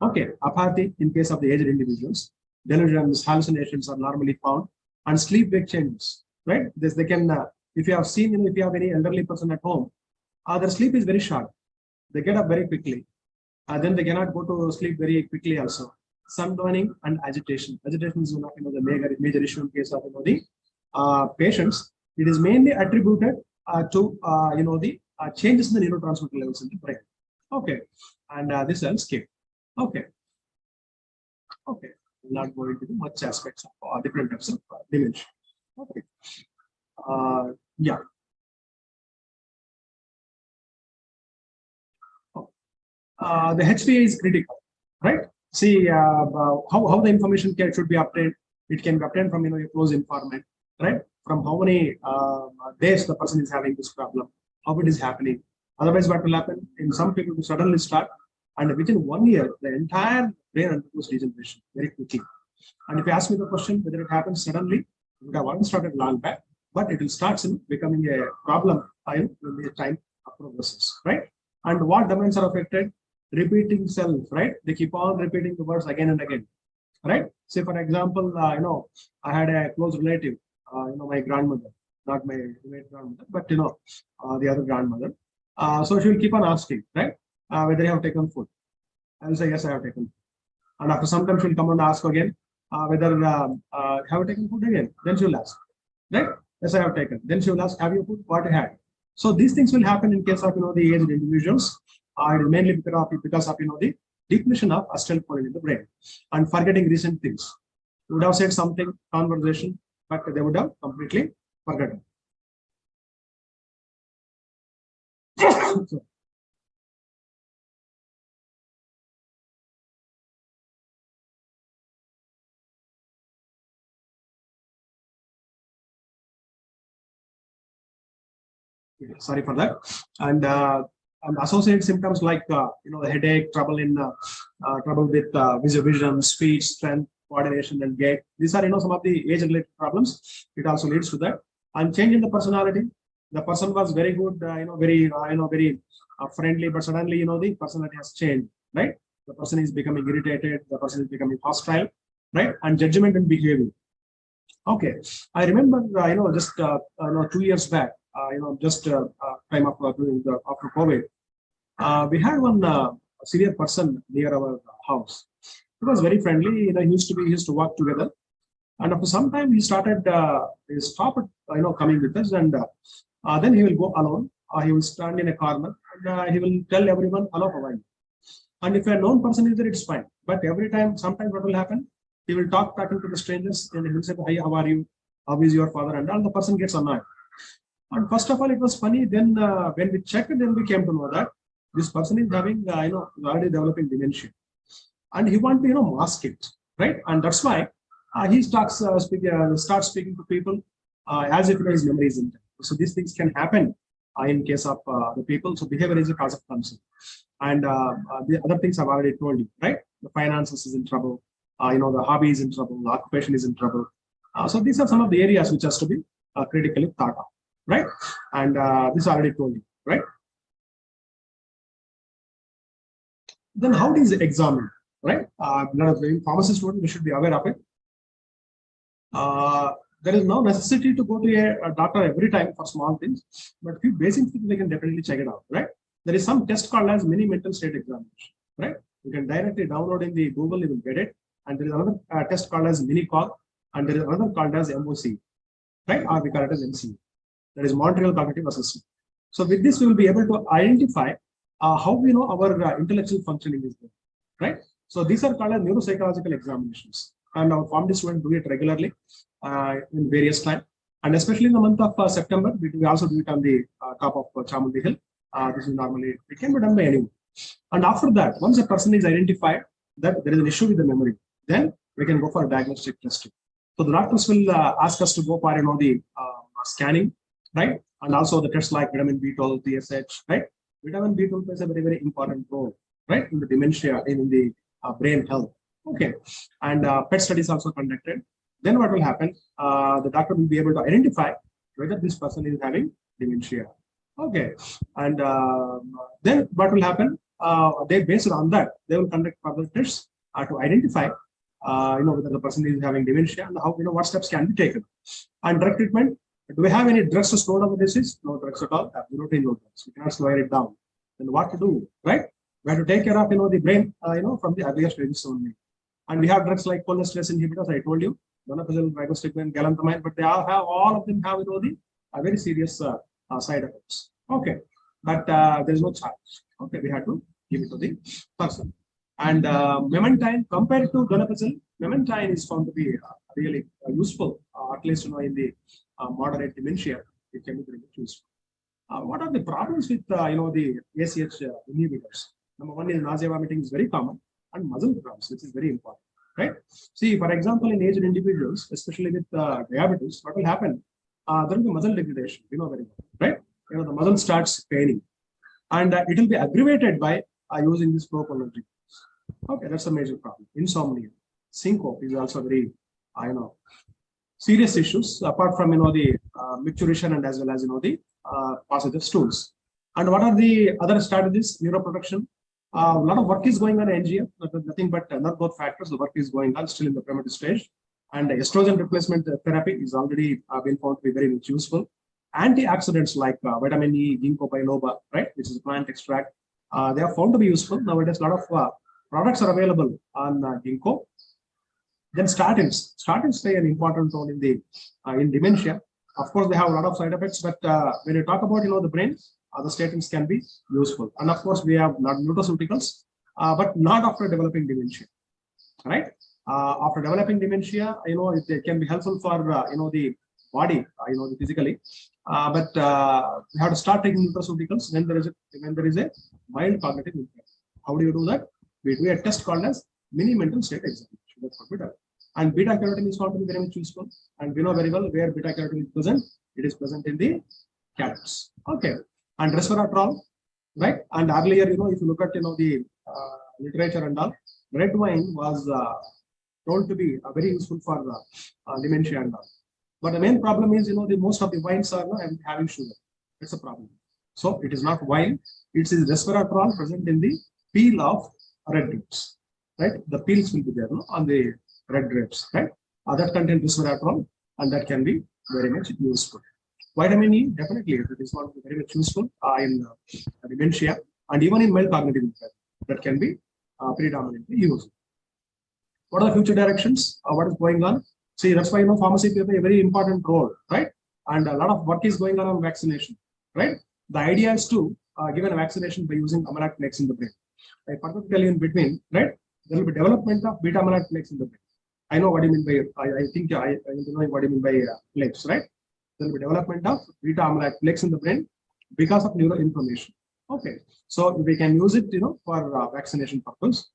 okay, apathy in case of the aged individuals. Delusions, hallucinations are normally found, and sleep-wake changes, right? This they can, if you have seen, if you have any elderly person at home, their sleep is very short. They get up very quickly. Then they cannot go to sleep very quickly also. Sundowning and agitation. Agitation is one of the major issue in case of the patients. It is mainly attributed to the changes in the neurotransmitter levels in the brain. Okay, and this I'll skip. Okay, okay. We'll not go into much aspects of different types of dementia. Okay, yeah. the HPA is critical, right? See how the information should be obtained. It can be obtained from a close informant, right? From how many days the person is having this problem, how it is happening. Otherwise, what will happen? In some people, will suddenly start, and within 1 year, the entire brain undergoes degeneration very quickly. And if you ask me the question whether it happens suddenly, it would have already started long back, but it will start becoming a problem when the time progresses, right? And what domains are affected? Repeating self, right? They keep on repeating the words again and again, right? Say, for example, I had a close relative, my grandmother, not my immediate grandmother, but the other grandmother. So she will keep on asking, right? Whether you have taken food. I will say, yes, I have taken food. And after some time, she'll come and ask again whether have you taken food again. Then she'll ask, right? Yes, I have taken. Then she will ask, have you food? What you had? So these things will happen in case of the aged individuals. It is mainly because of the depletion of acetylcholine in the brain and forgetting recent things. You would have said something conversation, but they would have completely forgotten. Sorry for that. And associated symptoms like the headache, trouble with vision, speech, strength, coordination, and gait. These are some of the age-related problems. It also leads to that. And change in the personality. The person was very good, very friendly, but suddenly the personality has changed, right? The person is becoming irritated. The person is becoming hostile, right? And judgment and behavior. Okay, I remember just 2 years back. Just time of after COVID, we had one senior person near our house. He was very friendly. He used to work together, and after some time he stopped coming with us, and then he will go alone. He will stand in a corner and he will tell everyone, "Hello, how are you?" And if a known person is there, it's fine. But every time, sometimes what will happen? He will talking to the strangers and he will say, "Hi, how are you? How is your father?" And all the person gets annoyed. And first of all, it was funny. Then when we checked, then we came to know that this person is having, already developing dementia, and he wants to, mask it, right? And that's why he starts speaking to people as if his memory is intact. So these things can happen in case of the people. So behavior is a cause of concern, and the other things I've already told you, right? The finances is in trouble. The hobby is in trouble. The occupation is in trouble. So these are some of the areas which has to be critically thought of. Right, and this I already told you, right? Then how it is examined, right? Pharmacy student, we should be aware of it. There is no necessity to go to a doctor every time for small things, but few basic things they can definitely check it out, right? There is some test called as mini mental state examination, right? You can directly download in the Google, you will get it. And there is another test called as mini cog, and there is another called as MOC, right? Or we call it as MC. That is Montreal Cognitive Assessment. So with this, we will be able to identify how we know our intellectual functioning is there, right? So these are called as neuropsychological examinations, and our pharmacy students do it regularly in various times, and especially in the month of September, we also do it on the top of Chamundi Hill. This is normally, it can be done by anyone. And after that, once a person is identified that there is an issue with the memory, then we can go for a diagnostic testing. So the doctors will ask us to go for the scanning, right? And also the tests like vitamin B12, TSH, right? Vitamin B12 plays a very, very important role, right? In the dementia, in the brain health. Okay. And PET studies also conducted. Then what will happen? The doctor will be able to identify whether this person is having dementia. Okay. And then what will happen? They based on that, they will conduct further tests to identify whether the person is having dementia and how, what steps can be taken. And drug treatment. Do we have any drugs to slow down the disease? No drugs at all. Absolutely no drugs. We cannot slow it down. Then what to do, right? We have to take care of the brain, from the earlier stages only. And we have drugs like cholinesterase inhibitors. I told you, donepezil, ribostigmine, galantamine, but they all of them have the very serious side effects. Okay, but there is no charge. Okay, we have to give it to the person. And memantine, compared to donepezil, memantine is found to be really useful, at least in the moderate dementia. It can be very useful. What are the problems with the ACH inhibitors? Number one is nausea, vomiting is very common, and muscle cramps, which is very important, right? See, for example, in aged individuals, especially with diabetes, what will happen? There will be muscle degradation, you know very well, right? You know, the muscle starts paining, and it will be aggravated by using this pro-cholinergic. Okay, that's a major problem. Insomnia, syncope is also very, serious issues. Apart from the micturition and as well as the passage of stools. And what are the other strategies? Neuroprotection. A lot of work is going on in NGF. Nothing but not both factors. The work is going on still in the primitive stage. And estrogen replacement therapy is already been found to be very much useful. Antioxidants like vitamin E, ginkgo biloba, right, which is a plant extract, they are found to be useful. Nowadays, a lot of products are available on ginkgo. Then statins. Statins play an important role in dementia. Of course, they have a lot of side effects, but when you talk about the brain, the statins can be useful. And of course, we have nutraceuticals, but not after developing dementia, right? After developing dementia, it can be helpful for the body, physically, but we have to start taking nutraceuticals when there is a mild cognitive impairment. How do you do that? We do a test called as mini mental state examination. That's what we do. And beta carotene is found to be very much useful. And we know very well where beta carotene is present. It is present in the carrots. Okay. And resveratrol, right? And earlier, if you look at the literature and all, red wine was told to be very useful for dementia and all. But the main problem is, the most of the wines are having sugar. It's a problem. So it is not wine. It is resveratrol present in the peel of red grapes, right? The peels will be there on the red grapes, right? That contain resveratrol, and that can be very much useful. Vitamin E, definitely, it is not very much useful in dementia, and even in mild cognitive impairment, that can be predominantly used. What are the future directions? What is going on? See, that's why pharmacy play a very important role, right? And a lot of work is going on vaccination, right? The idea is to give a vaccination by using amyloid plaques in the brain. I forgot to tell you in between, right? There will be development of beta amyloid plaques in the brain. I know what you mean by, I think I know what you mean by plaques, right? There will be development of beta amyloid plaques in the brain because of neuroinflammation. Okay, so we can use it, for vaccination purpose.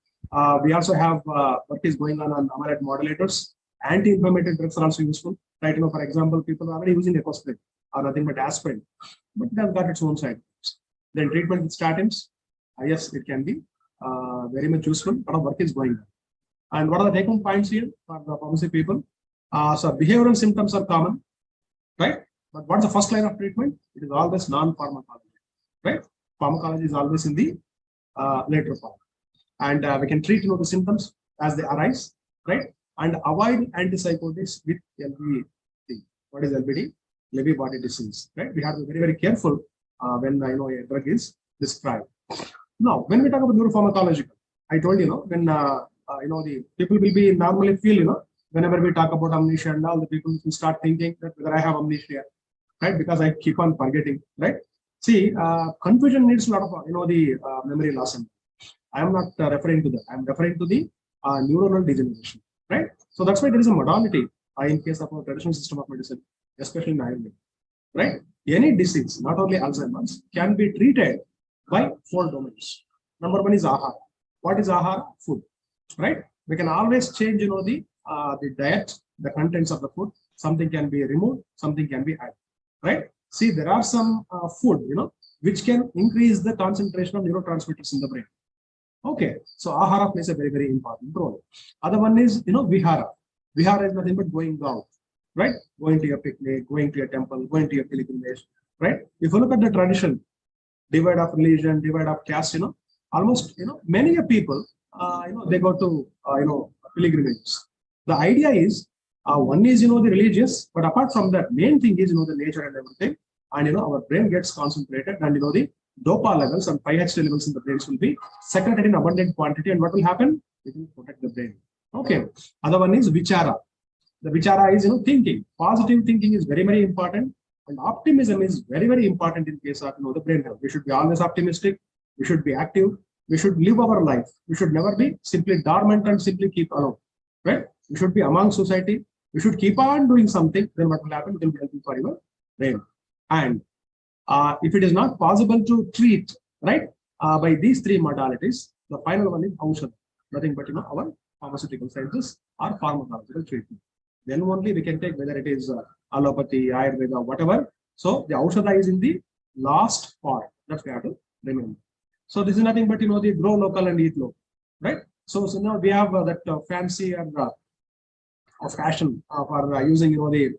We also have work is going on amyloid modulators. Anti-inflammatory drugs are also useful, right? For example, people are already using ecosprin or nothing but aspirin, but it has got its own side effects. Then treatment with statins, yes, it can be very much useful. A lot of work is going on. And what are the take-home points here for the pharmacy people? So behavioral symptoms are common, right? But what's the first line of treatment? It is always non-pharmacology, right? Pharmacology is always in the later part. And we can treat the symptoms as they arise, right? And avoid antipsychotics with LBD. What is LBD? Lewy body disease, right? We have to be very, very careful when a drug is prescribed. Now, when we talk about neuropharmacological, I told when the people will be normally feel whenever we talk about amnesia and all, the people will start thinking that whether I have amnesia, right? Because I keep on forgetting, right? See, confusion needs a lot of the memory loss. And I am not referring to that. I am referring to the neuronal degeneration, right? So that's why there is a modality in case of our traditional system of medicine, especially in Ayurveda, right? Any disease, not only Alzheimer's, can be treated by 4 domains. Number one is ahara. What is ahara? Food, right? We can always change, the diet, the contents of the food. Something can be removed, something can be added, right? See, there are some food, which can increase the concentration of neurotransmitters in the brain. Okay, so ahara plays a very, very important role. Other one is, vihara. Vihara is nothing but going out, right? Going to a picnic, going to a temple, going to a pilgrimage, right? If you look at the tradition, divide of religion, divide of caste, almost, many people, they go to, pilgrimages. The idea is, one is, the religious, but apart from that, main thing is, the nature and everything. And, our brain gets concentrated and, the dopa levels and 5-HT levels in the brains will be secreted in abundant quantity. And what will happen? It will protect the brain. Okay. Other one is vichara. The vichara is, thinking. Positive thinking is very, very important. And optimism is very, very important in case of, the brain health. We should be always optimistic. We should be active. We should live our life. We should never be simply dormant and simply keep alone, right? We should be among society. We should keep on doing something. Then what will happen? It will be helpful for your brain. And if it is not possible to treat, right? by these three modalities, the final one is Aushadha, nothing but our pharmaceutical sciences or pharmacological treatment. Then only we can take whether it is allopathy, Ayurveda, whatever. So the Aushadha is in the last part. That's we have to remember. So this is nothing but the grow local and eat local, right? So now we have that fancy and fashion for using the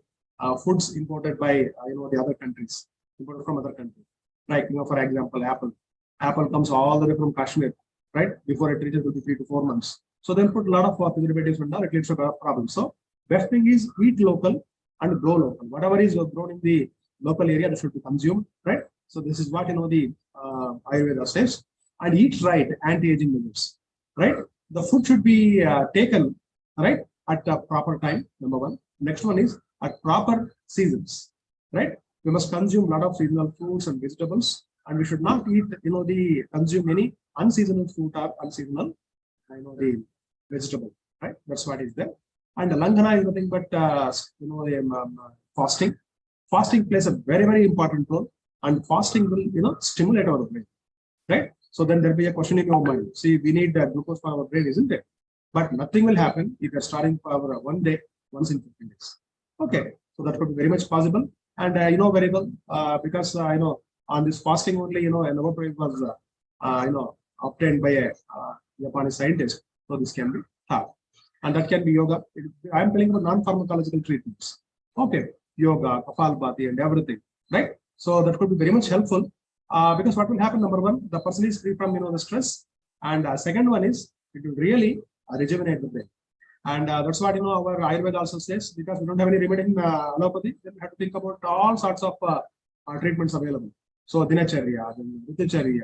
foods imported by the other countries, imported from other countries. Like for example, apple. Apple comes all the way from Kashmir, right? Before it reaches 3 to 4 months. So they'll put a lot of preservatives and all. It leads to a problem. So best thing is eat local and grow local. Whatever is grown in the local area, that should be consumed, right? So this is what the Ayurveda says. And eat right, anti-aging measures, right? The food should be taken, right, at a proper time, number one. Next one is at proper seasons, right? We must consume a lot of seasonal fruits and vegetables, and we should not eat, consume any unseasonal fruit or unseasonal, the vegetable, right? That's what is there. And the Langhana is nothing but, fasting. Fasting plays a very, very important role, and fasting will, stimulate our brain, right? So then there'll be a question in your mind. See, we need glucose for our brain, isn't it? But nothing will happen if you're starting for 1 day, once in 15 days. Okay, so that could be very much possible. And very well, because on this fasting only, a Nobel Prize was obtained by a Japanese scientist. So this can be taught. And that can be yoga. I'm telling about non-pharmacological treatments. Okay, yoga, kapalbhati, and everything, right? So that could be very much helpful. Because what will happen, number one, the person is free from the stress, and second one is it will really rejuvenate the brain, and that's what our Ayurveda also says. Because we don't have any remedy in allopathy, then we have to think about all sorts of treatments available. So dinacharya, then Ritucharya,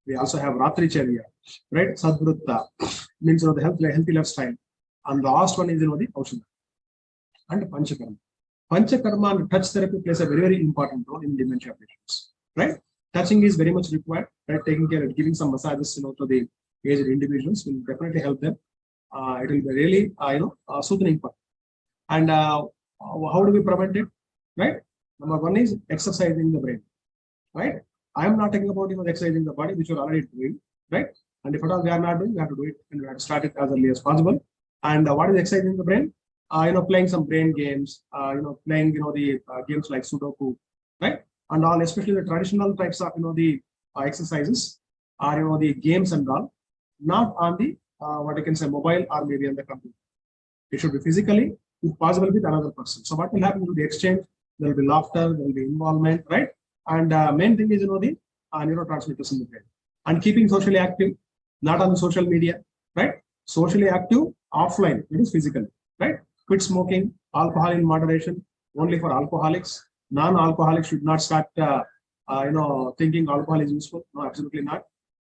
we also have Ratricharya, right? Sadvrutta means the healthy lifestyle, and the last one is the Aushadha and Panchakarma. Panchakarma and touch therapy plays a very, very important role in dementia patients, right? Touching is very much required, right? Taking care of giving some massages, to the aged individuals will definitely help them. It will be really, soothing part. And how do we prevent it, right? Number one is exercising the brain, right? I am not talking about exercising the body, which you're already doing, right? And if at all we are not doing, we have to do it, and we have to start it as early as possible. And what is exercising the brain? Playing some brain games, playing the games like Sudoku, right? And all, especially the traditional types of the exercises or the games and all, not on the what I can say mobile or maybe on the computer. It should be physically, if possible, with another person. So what will happen to the exchange? There will be laughter, there will be involvement, right? And main thing is the neurotransmitters in the brain. And keeping socially active, not on the social media, right? Socially active offline, it is physical, right? Quit smoking, alcohol in moderation, only for alcoholics. Non-alcoholics should not start, thinking alcohol is useful. No, absolutely not.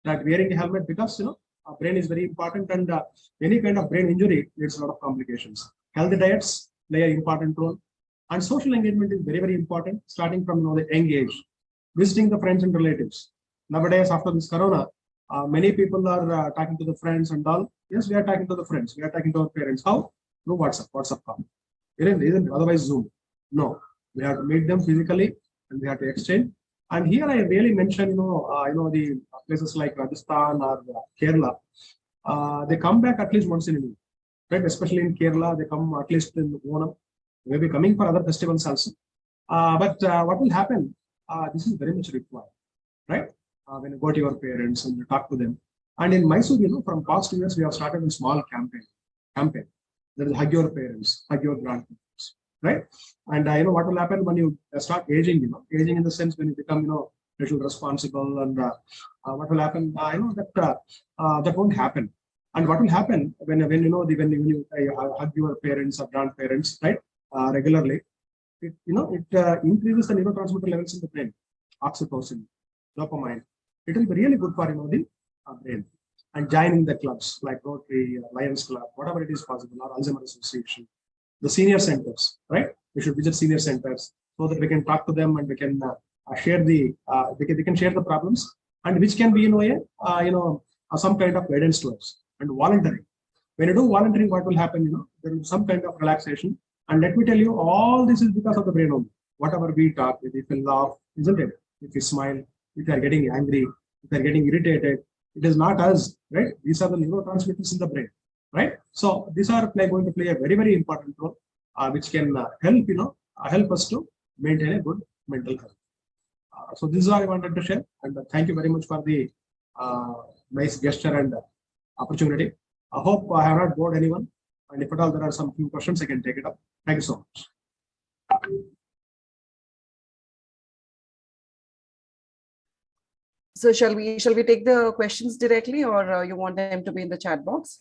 That wearing a helmet, because our brain is very important, and any kind of brain injury needs a lot of complications. Healthy diets play an important role, and social engagement is very, very important. Starting from the young age, visiting the friends and relatives. Nowadays, after this corona, many people are talking to the friends and all. Yes, we are talking to the friends. We are talking to our parents. How? Through WhatsApp call. Isn't otherwise Zoom? No. We have to meet them physically, and we have to exchange. And here I really mention, the places like Rajasthan or Kerala. They come back at least once in a year, right? Especially in Kerala, they come at least in Onam. They will be coming for other festivals also. But what will happen? This is very much required, right? When you go to your parents and you talk to them. And in Mysore, from past 2 years, we have started a small campaign. That is hug your parents, hug your grandparents. Right, and what will happen when you start aging? Aging in the sense when you become little responsible, and what will happen? That won't happen. And what will happen when you hug your parents or grandparents, right, regularly? It increases the neurotransmitter levels in the brain, oxytocin, dopamine. It will be really good for the brain. And joining the clubs like Rotary, Lions Club, whatever it is possible, or Alzheimer's Association. The senior centers, right? We should visit senior centers so that we can talk to them, and we can share they can share the problems, and which can be some kind of guidance to us. And volunteering. When you do volunteering, what will happen? There will be some kind of relaxation. And let me tell you, all this is because of the brain only. Whatever we talk, if we laugh, isn't it? If we smile, if we are getting angry, if they're getting irritated, it is not us, right? These are the neurotransmitters in the brain, right? So these are going to play a very, very important role, which can help, help us to maintain a good mental health. So this is all I wanted to share, and thank you very much for the nice gesture and opportunity. I hope I have not bored anyone, and if at all there are some few questions, I can take it up. Thank you so much. So shall we take the questions directly, or you want them to be in the chat box?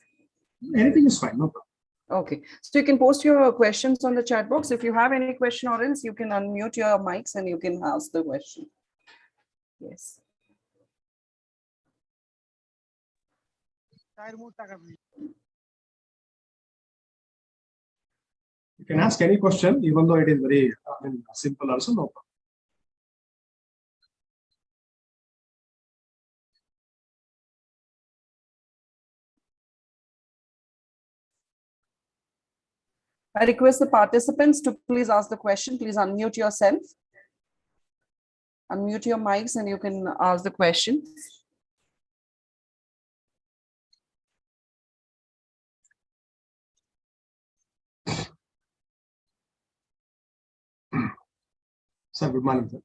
Anything is fine, no problem. Okay, so you can post your questions on the chat box. If you have any question, or else you can unmute your mics and you can ask the question. Yes. You can ask any question, even though it is very simple also, no problem. I request the participants to please ask the question. Please unmute yourself. Unmute your mics and you can ask the question. Sir, good morning, sir.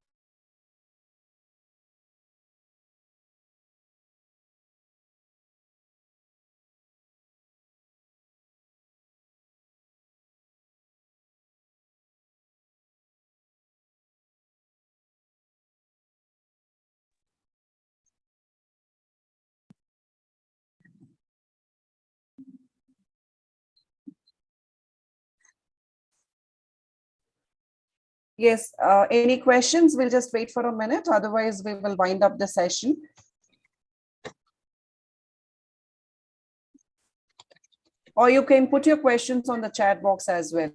Yes, any questions? We'll just wait for a minute. Otherwise, we will wind up the session. Or you can put your questions on the chat box as well.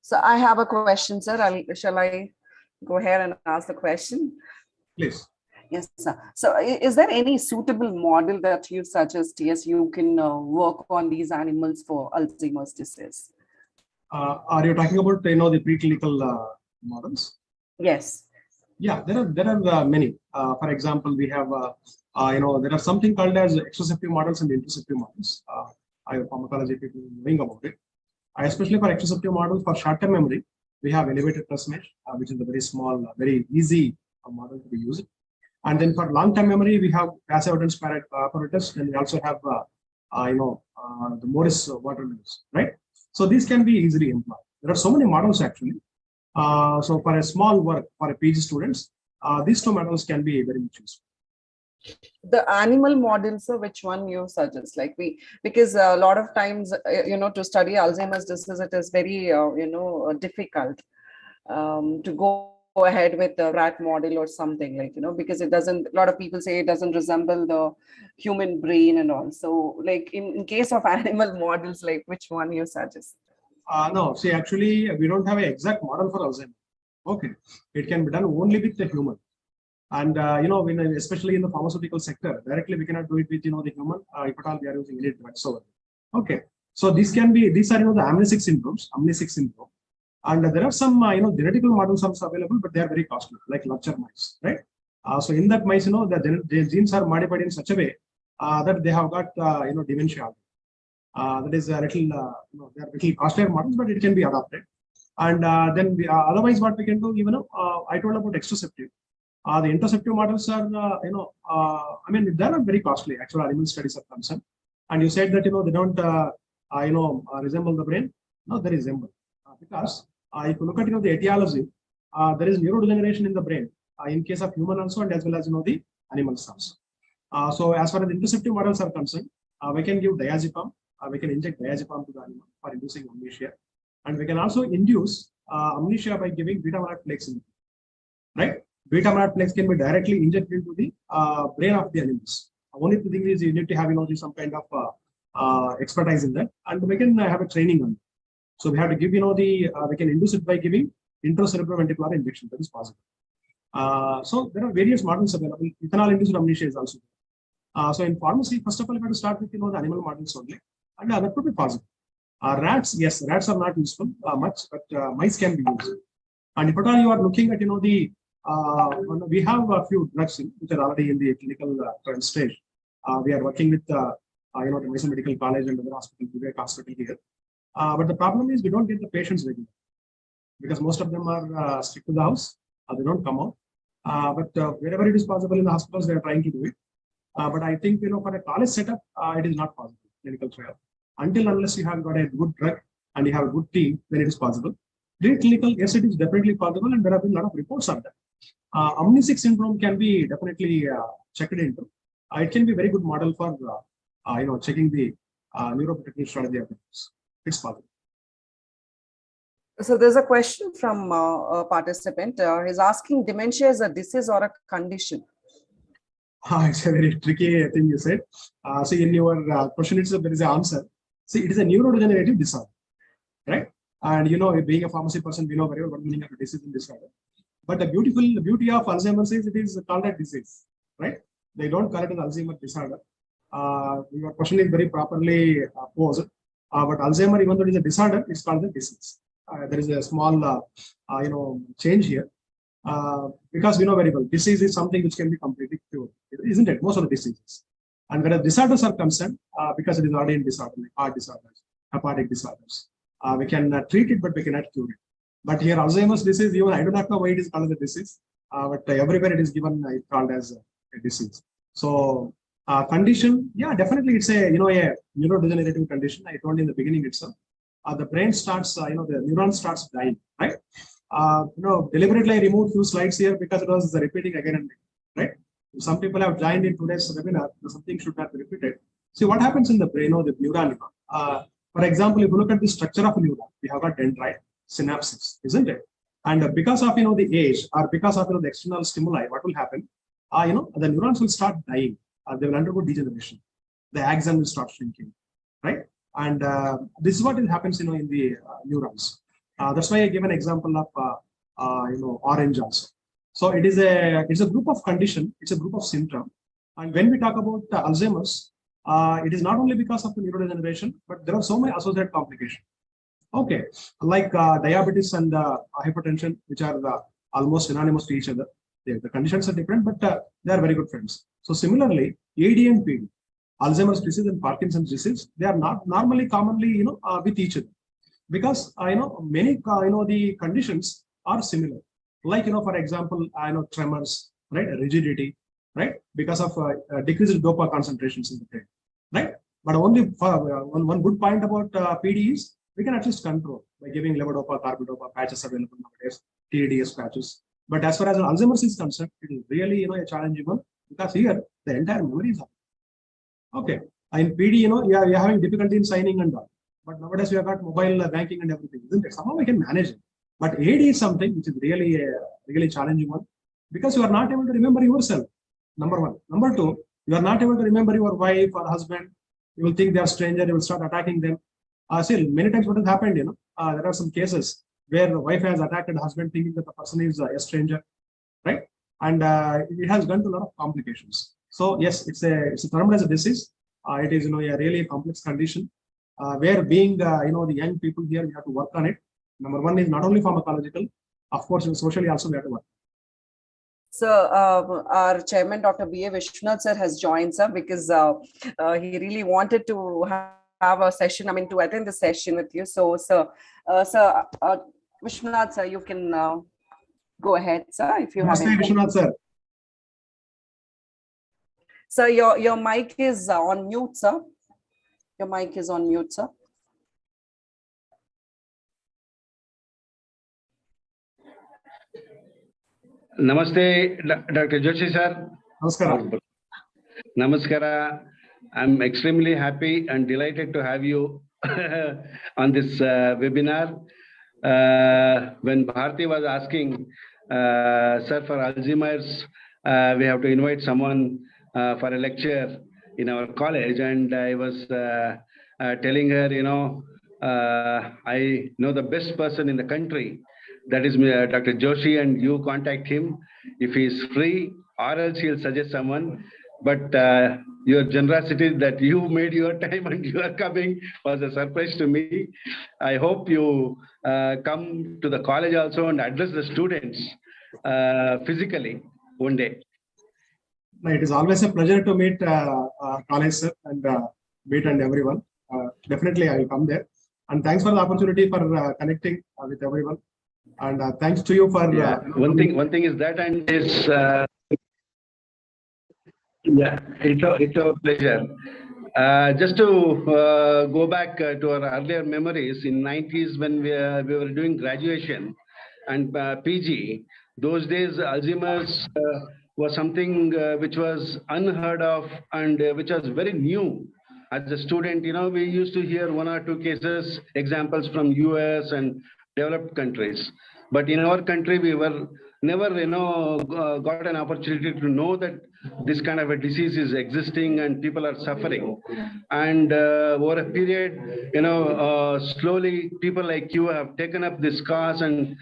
So I have a question, sir. Shall I go ahead and ask the question? Please. Yes, sir. So is there any suitable model that you suggest, yes, you can work on these animals for Alzheimer's disease? Are you talking about, the preclinical models? Yes. Yeah, there are many. For example, we have, there are something called as exoceptive models and interoceptive models. Pharmacology people knowing about it. Especially for exoceptive models for short-term memory, we have elevated trust which is a very small, very easy model to be used. And then for long-term memory, we have passive evidence apparatus, and we also have, the Morris water levels, right? So these can be easily employed. There are so many models actually. So for a small work for a PG students, these two models can be very much useful. The animal models, so which one you suggest? Because a lot of times, to study Alzheimer's disease, it is very, difficult to go ahead with the rat model or something because it doesn't, a lot of people say it doesn't resemble the human brain and all. So in case of animal models, which one you suggest? No, see, actually, we don't have an exact model for Alzheimer's. Okay, it can be done only with the human. And, especially in the pharmaceutical sector, directly we cannot do it with, the human, if at all we are using any drugs over. Okay, so these are, the amnesic syndrome. And there are some, theoretical models also available, but they are very costly, like Lurcher mice, right? So in that mice, the genes are modified in such a way that they have got, dementia. That is a little, they are little costlier models, but it can be adopted. And then otherwise, what we can do, I told about exoceptive. The interoceptive models are, they're not very costly. Actual animal studies are concerned. And you said that, they don't, resemble the brain. No, they resemble. Because if you look at, the etiology, there is neurodegeneration in the brain in case of human also, and as well as, the animals also. So as far as interoceptive models are concerned, we can give diazepam. We can inject diazepam to the animal for inducing amnesia. And we can also induce amnesia by giving beta-amyloid plaques, right? Beta-amyloid plaques can be directly injected into the brain of the animals. Only the thing is you need to have, some kind of expertise in that, and we can have a training on it. So we have to give, we can induce it by giving intracerebroventricular injection. That is possible. So there are various models available. Ethanol-induced amnesia is also there. So in pharmacy, first of all, you have to start with the animal models only, and that could be possible. Rats, yes, rats are not useful much, but mice can be used. And if at all you are looking at we have a few drugs which are already in the clinical trial stage. We are working with the Mysore Medical College and other hospitals, Vivek Hospital here. But the problem is we don't get the patients regularly because most of them are stick to the house. They don't come out. But wherever it is possible in the hospitals, they are trying to do it. But I think for a college setup, it is not possible clinical trial unless you have got a good drug and you have a good team, then it is possible. Preclinical, yes, it is definitely possible, and there have been a lot of reports on that. Amnesic syndrome can be definitely checked into. It can be a very good model for checking the neuroprotective strategy of the disease. It's possible. So there's a question from a participant. He's asking, dementia is a disease or a condition? It's a very tricky thing you said. So in your question, there is an answer. See, it is a neurodegenerative disorder, right? And being a pharmacy person, we know very well what meaning of a disease and disorder. But the beauty of Alzheimer's is it is called a disease, right? They don't call it an Alzheimer's disorder. Your question is very properly posed. But Alzheimer, even though it is a disorder, it's called a disease. There is a small, change here. Because we know very well, disease is something which can be completely cured, isn't it? Most of the diseases. And whereas disorders are concerned, because it is already in disorder, like heart disorders, hepatic disorders, we can treat it, but we cannot cure it. But here, Alzheimer's disease, even I do not know why it is called as a disease, but everywhere it is given, it's called as a disease. So, condition, yeah, definitely it's a neurodegenerative condition. I told you in the beginning itself. The brain starts, the neuron starts dying, right? Deliberately I removed few slides here because it was repeating again and again, right? Some people have joined in today's webinar, something should not be repeated. See what happens in the brain or the neuron. For example, if you look at the structure of a neuron, we have got dendrite, synapses, isn't it? And because of the age or because of the external stimuli, what will happen? The neurons will start dying. They will undergo degeneration. The axon will start shrinking, right? And this is what happens, in the neurons. That's why I give an example of orange also. So it's a group of condition, it's a group of symptom. And when we talk about Alzheimer's, it is not only because of the neurodegeneration, but there are so many associated complications. Okay, like diabetes and hypertension, which are almost synonymous to each other. The conditions are different, but they are very good friends. So similarly, AD and PD, Alzheimer's disease and Parkinson's disease, they are not normally commonly with each other. Because many the conditions are similar, like for example tremors, right, rigidity, right, because of decreased dopa concentrations in the brain, right. But only for one good point about PD is we can at least control by giving levodopa, carbidopa patches available nowadays, TDS patches. But as far as Alzheimer's is concerned, it is really a challenging one because here the entire memory is up. Okay, in PD you're having difficulty in signing and all. But nowadays we have got mobile banking and everything, isn't it? Somehow we can manage it. But AD is something which is really challenging one because you are not able to remember yourself. Number one. Number two, you are not able to remember your wife or husband. You will think they are stranger. You will start attacking them. Still, many times what has happened, there are some cases where the wife has attacked the husband thinking that the person is a stranger, right? And it has gone to a lot of complications. So yes, it's termed as a disease. It is a really complex condition. Where being the young people here, we have to work on it. Number one is not only pharmacological, of course, socially also we have to work. So our chairman, Dr. B.A. Vishwanath sir, has joined, sir, because he really wanted to have a session, to attend the session with you. So, sir, Vishwanath sir, you can go ahead, sir, if you have anything. Vishwanath sir. Sir, your mic is on mute, sir. Your mic is on mute, sir. Namaste, Dr. Joshi sir. Namaskara. Namaskara. I'm extremely happy and delighted to have you on this webinar. When Bharti was asking, sir, for Alzheimer's, we have to invite someone for a lecture in our college, and I was telling her, I know the best person in the country that is Dr. Joshi, and you contact him if he is free, or else he'll suggest someone. But your generosity that you made your time and you are coming was a surprise to me. I hope you come to the college also and address the students physically one day. It is always a pleasure to meet college sir and meet and everyone. Definitely, I will come there. And thanks for the opportunity for connecting with everyone. And thanks to you for one thing is that, and it's it's a pleasure. Just to go back to our earlier memories in 90s when we were doing graduation and PG, those days Alzheimer's was something which was unheard of and which was very new. As a student, we used to hear one or two cases, examples from US and developed countries. But in our country, we were never, got an opportunity to know that this kind of a disease is existing and people are suffering. And over a period, slowly people like you have taken up this cause and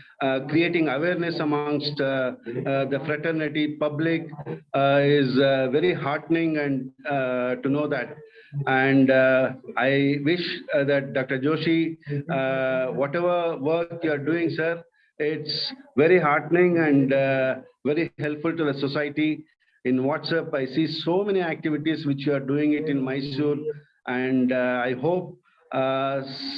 creating awareness amongst the fraternity public is very heartening and to know that. And I wish that Dr. Joshi, whatever work you are doing, sir, it's very heartening and very helpful to the society. In WhatsApp, I see so many activities which you are doing it in Mysore, and I hope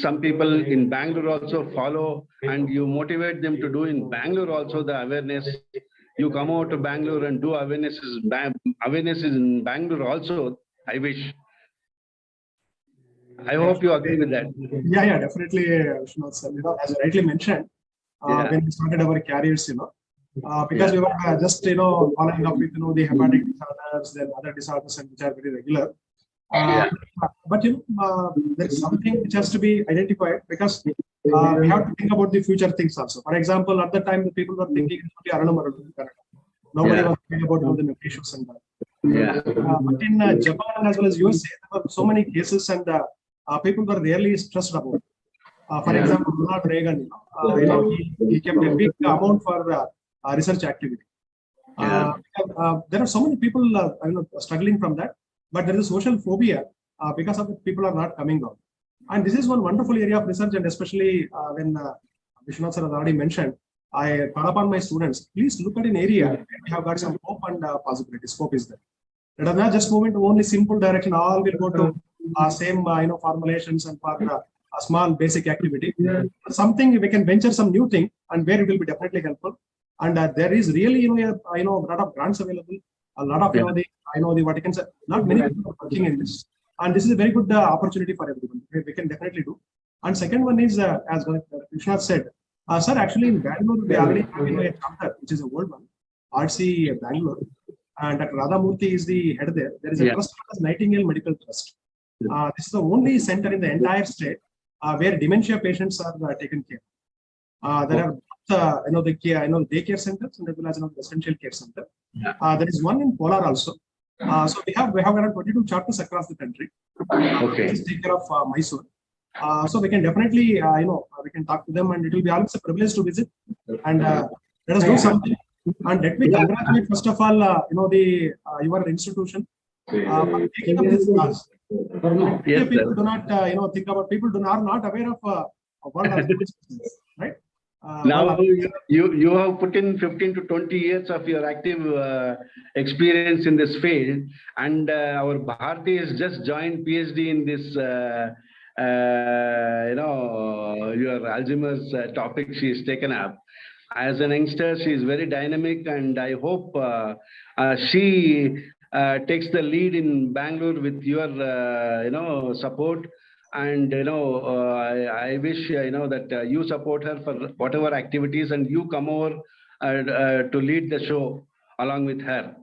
some people in Bangalore also follow, and you motivate them to do in Bangalore also the awareness. You come out to Bangalore and do awarenesses in Bangalore also. I wish. I hope you agree with that. Yeah, definitely, Vishwanath sir. As you rightly mentioned, when we started our careers, because we were just following up with the hepatic disorders, then other disorders, and which are very regular. But there is something which has to be identified because we have to think about the future things also. For example, at the time the people were thinking about the nobody was thinking about the issues and that. But in Japan as well as USA, there were so many cases and people were really stressed about it. For example, Ronald Reagan, he kept a big amount for research activity. There are so many people struggling from that, but there is a social phobia because of it, people are not coming out. And this is one wonderful area of research, and especially when Vishwanath sir has already mentioned, I call upon my students, please look at an area where we have got some hope and possibility. Scope is there. Let us not just move into only simple direction. All will go to same formulations and for a small basic activity. Something we can venture some new thing, and where it will be definitely helpful. And there is really a lot of grants available. A lot of the what you can say. Not many people are working in this, and this is a very good opportunity for everyone. We can definitely do. And second one is as Vishwanath said, sir. Actually, in Bangalore we already have a chapter which is a old one, RC Bangalore. And Dr. Radhamurthy is the head there. There is a trust called Nightingale Medical Trust. This is the only center in the entire state where dementia patients are taken care. There are the daycare centers and as well as the residential care center. There is one in Polar also. So we have around 22 chapters across the country. Please take care of Mysore. So we can definitely we can talk to them, and it will be always a privilege to visit. And let us do something. And let me congratulate first of all, your institution for taking up this class. People do not, think about. People are not aware of what right? Now you have put in 15 to 20 years of your active experience in this field, and our Bharti has just joined PhD in this. Your Alzheimer's topic she has taken up. As an youngster, she is very dynamic, and I hope she takes the lead in Bangalore with your, support. And I wish that you support her for whatever activities, and you come over to lead the show along with her.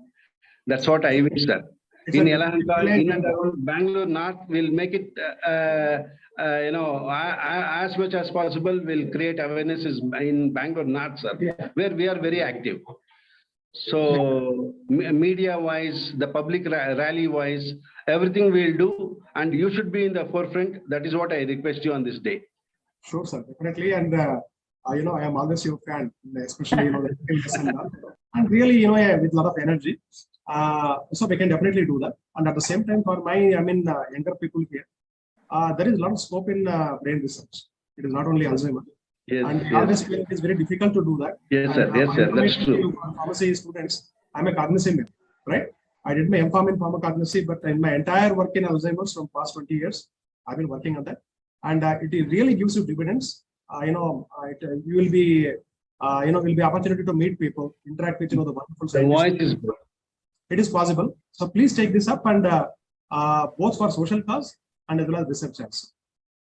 That's what I wish, sir. In Yelahanka, in and around Bangalore North, we'll make it, as much as possible. We'll create awarenesses in Bangalore North, sir, where we are very active. So media-wise, the public rally-wise, everything we'll do, and you should be in the forefront. That is what I request you on this day. Sure, sir, definitely. And I am always your fan, especially, and really, with a lot of energy. So we can definitely do that. And at the same time, for my, younger people here, there is a lot of scope in brain research. It is not only Alzheimer. Yes, And yes. always feel it is very difficult to do that. Yes, sir. And, Yes, sir. That's true. For pharmacy students, I'm a cognitive man, right? I did my MPharm in pharmacognosy, but in my entire work in Alzheimer's from past 20 years, I've been working on that. And it really gives you dividends. You will be, will be opportunity to meet people, interact with, the wonderful The voice scientists. is good. It is possible. So please take this up, and both for social cause and as well as research also.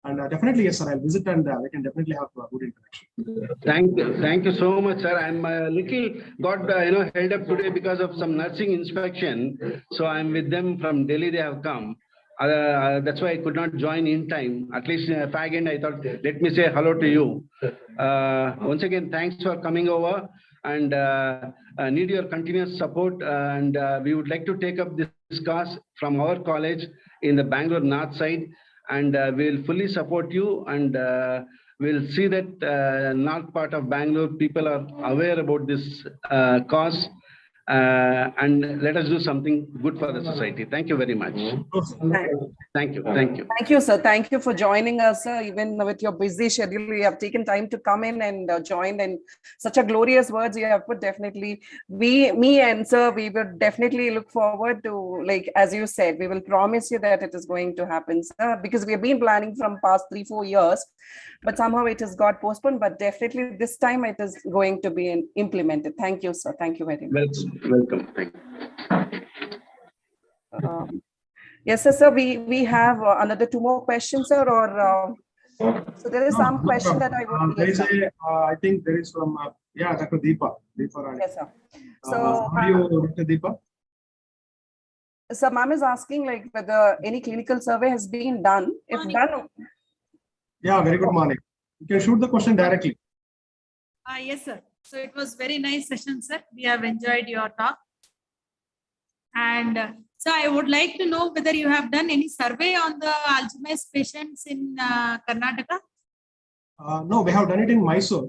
And definitely, yes, sir, I'll visit, and we can definitely have a good interaction. Thank you so much, sir. I'm a little got held up today because of some nursing inspection. So I'm with them from Delhi. They have come. That's why I could not join in time. At least fag end, I thought, let me say hello to you. Once again, thanks for coming over, and need your continuous support. And we would like to take up this cause from our college in the Bangalore North side. And we'll fully support you, and we'll see that north part of Bangalore people are aware about this cause, and let us do something good for the society. Thank you very much. Thank you. Thank you. Thank you, sir. Thank you for joining us, sir. Even with your busy schedule, you have taken time to come in and join, and such a glorious words you have put. Definitely, me and sir, we will definitely look forward to, like, as you said, we will promise you that it is going to happen, sir, because we have been planning from past 3-4 years, but somehow it has got postponed, but definitely this time it is going to be implemented. Thank you, sir. Thank you very much. Welcome. Thank you. Yes, sir. We have another 2 more questions, sir, or so there is some question that I would. There is I think there is from Dr. Deepa. Yes, sir. So how are you, Dr. Deepa? So ma'am is asking, like, whether any clinical survey has been done. If done. Yeah, Very good morning. You can shoot the question directly. Yes, sir. So it was very nice session, sir. We have enjoyed your talk. And so I would like to know whether you have done any survey on the Alzheimer's patients in Karnataka. No, we have done it in Mysore.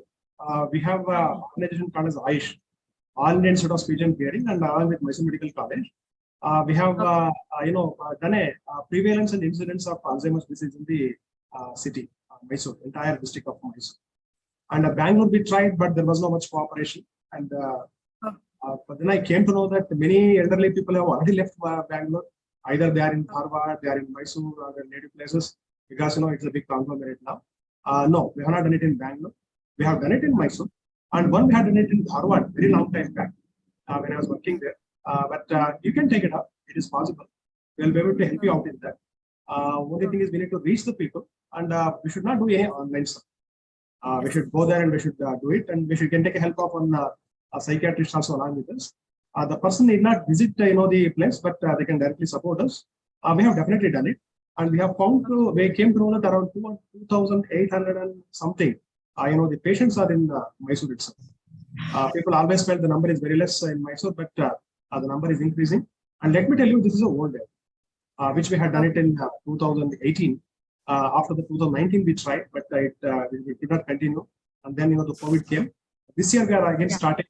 We have an organization called as AISH, All India Institute of Speech and Hearing, and along with Mysore Medical College. We have done a prevalence and incidence of Alzheimer's disease in the city, Mysore, entire district of Mysore. And Bangalore we tried, but there was not much cooperation. And but then I came to know that many elderly people have already left Bangalore. Either they are in Harvard, they are in Mysore, or their native places, because it's a big conglomerate now. No, we have not done it in Bangalore. We have done it in Mysore, and one we had done it in Harvard very long time back when I was working there. But you can take it up. It is possible. We will be able to help you out in that. Only thing is we need to reach the people, and we should not do any online stuff. We should go there and we should do it, and we can take a help of a psychiatrist also along with us. The person need not visit the place, but they can directly support us. We have definitely done it, and we have found we came to know that around 2,800 and something. The patients are in Mysore itself. People always felt the number is very less in Mysore, but the number is increasing. And let me tell you, this is a old day, which we had done it in 2018. After the 2019 we tried, but we could not continue. And then the COVID came. This year we are again starting.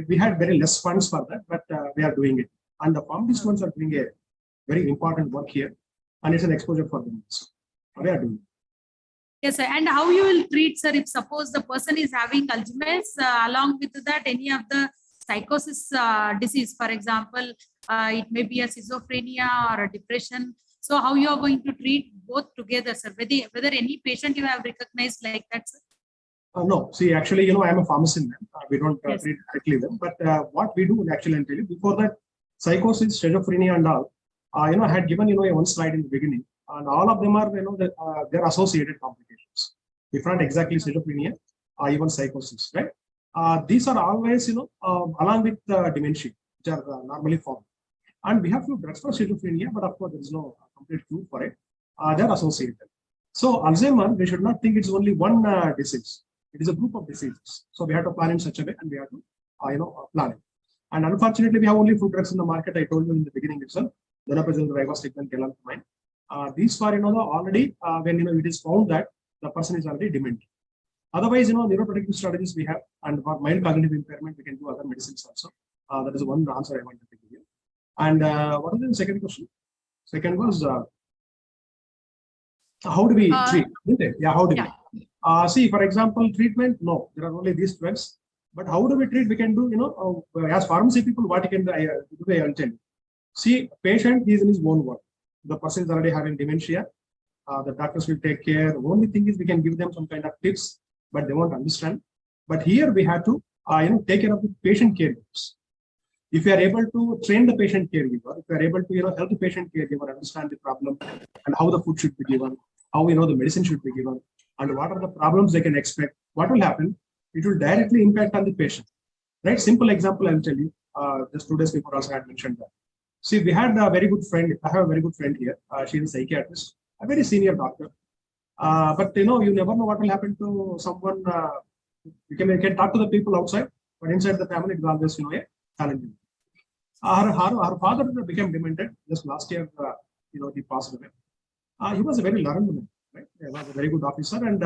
We had very less funds for that, but we are doing it. And the pharmacy students are doing a very important work here, and it's an exposure for them. So we are doing it. Yes, sir. And how you will treat, sir, if suppose the person is having Alzheimer's, along with that, any of the psychosis disease, for example, it may be a schizophrenia or a depression. So how you are going to treat both together, sir? Whether any patient you have recognized like that, sir? No, see, actually, I am a pharmacist. We don't treat directly them, but what we do actually, I'll tell you, before that, psychosis, schizophrenia, and all, I had given one slide in the beginning, and all of them are they're associated complications. If not exactly schizophrenia, even psychosis, right? These are always along with dementia, which are normally formed. And we have few drugs for schizophrenia, but of course there is no complete cure for it. They're associated. So Alzheimer's, we should not think it's only one disease. It is a group of diseases. So we have to plan in such a way, and we have to plan it. And unfortunately, we have only few drugs in the market. I told you in the beginning itself, donepezil, ribostigmine, kelamine. These are already when it is found that the person is already demented. Otherwise, neuroprotective strategies we have, and for mild cognitive impairment, we can do other medicines also. That is one answer I wanted to give you. And what was the second question? Second was, how do we treat? Isn't it? Yeah, how do we? See, for example, treatment, no, there are only these drugs. But how do we treat? We can do, as pharmacy people, what you can do, I will tell you. See, patient is in his own world. The person is already having dementia. The doctors will take care. The only thing is we can give them some kind of tips, but they won't understand. But here we have to, take care of the patient caregivers. If you are able to train the patient caregiver, if you are able to, help the patient caregiver understand the problem and how the food should be given, how the medicine should be given, and what are the problems they can expect, what will happen? It will directly impact on the patient. Right? Simple example I will tell you. Just 2 days before also I had mentioned that. See, we had a very good friend. I have a very good friend here. She is a psychiatrist, a very senior doctor. But you never know what will happen to someone. You can talk to the people outside, but inside the family, it is always a challenging. Her father became demented just last year. He passed away. He was a very learned man, right? He was a very good officer, and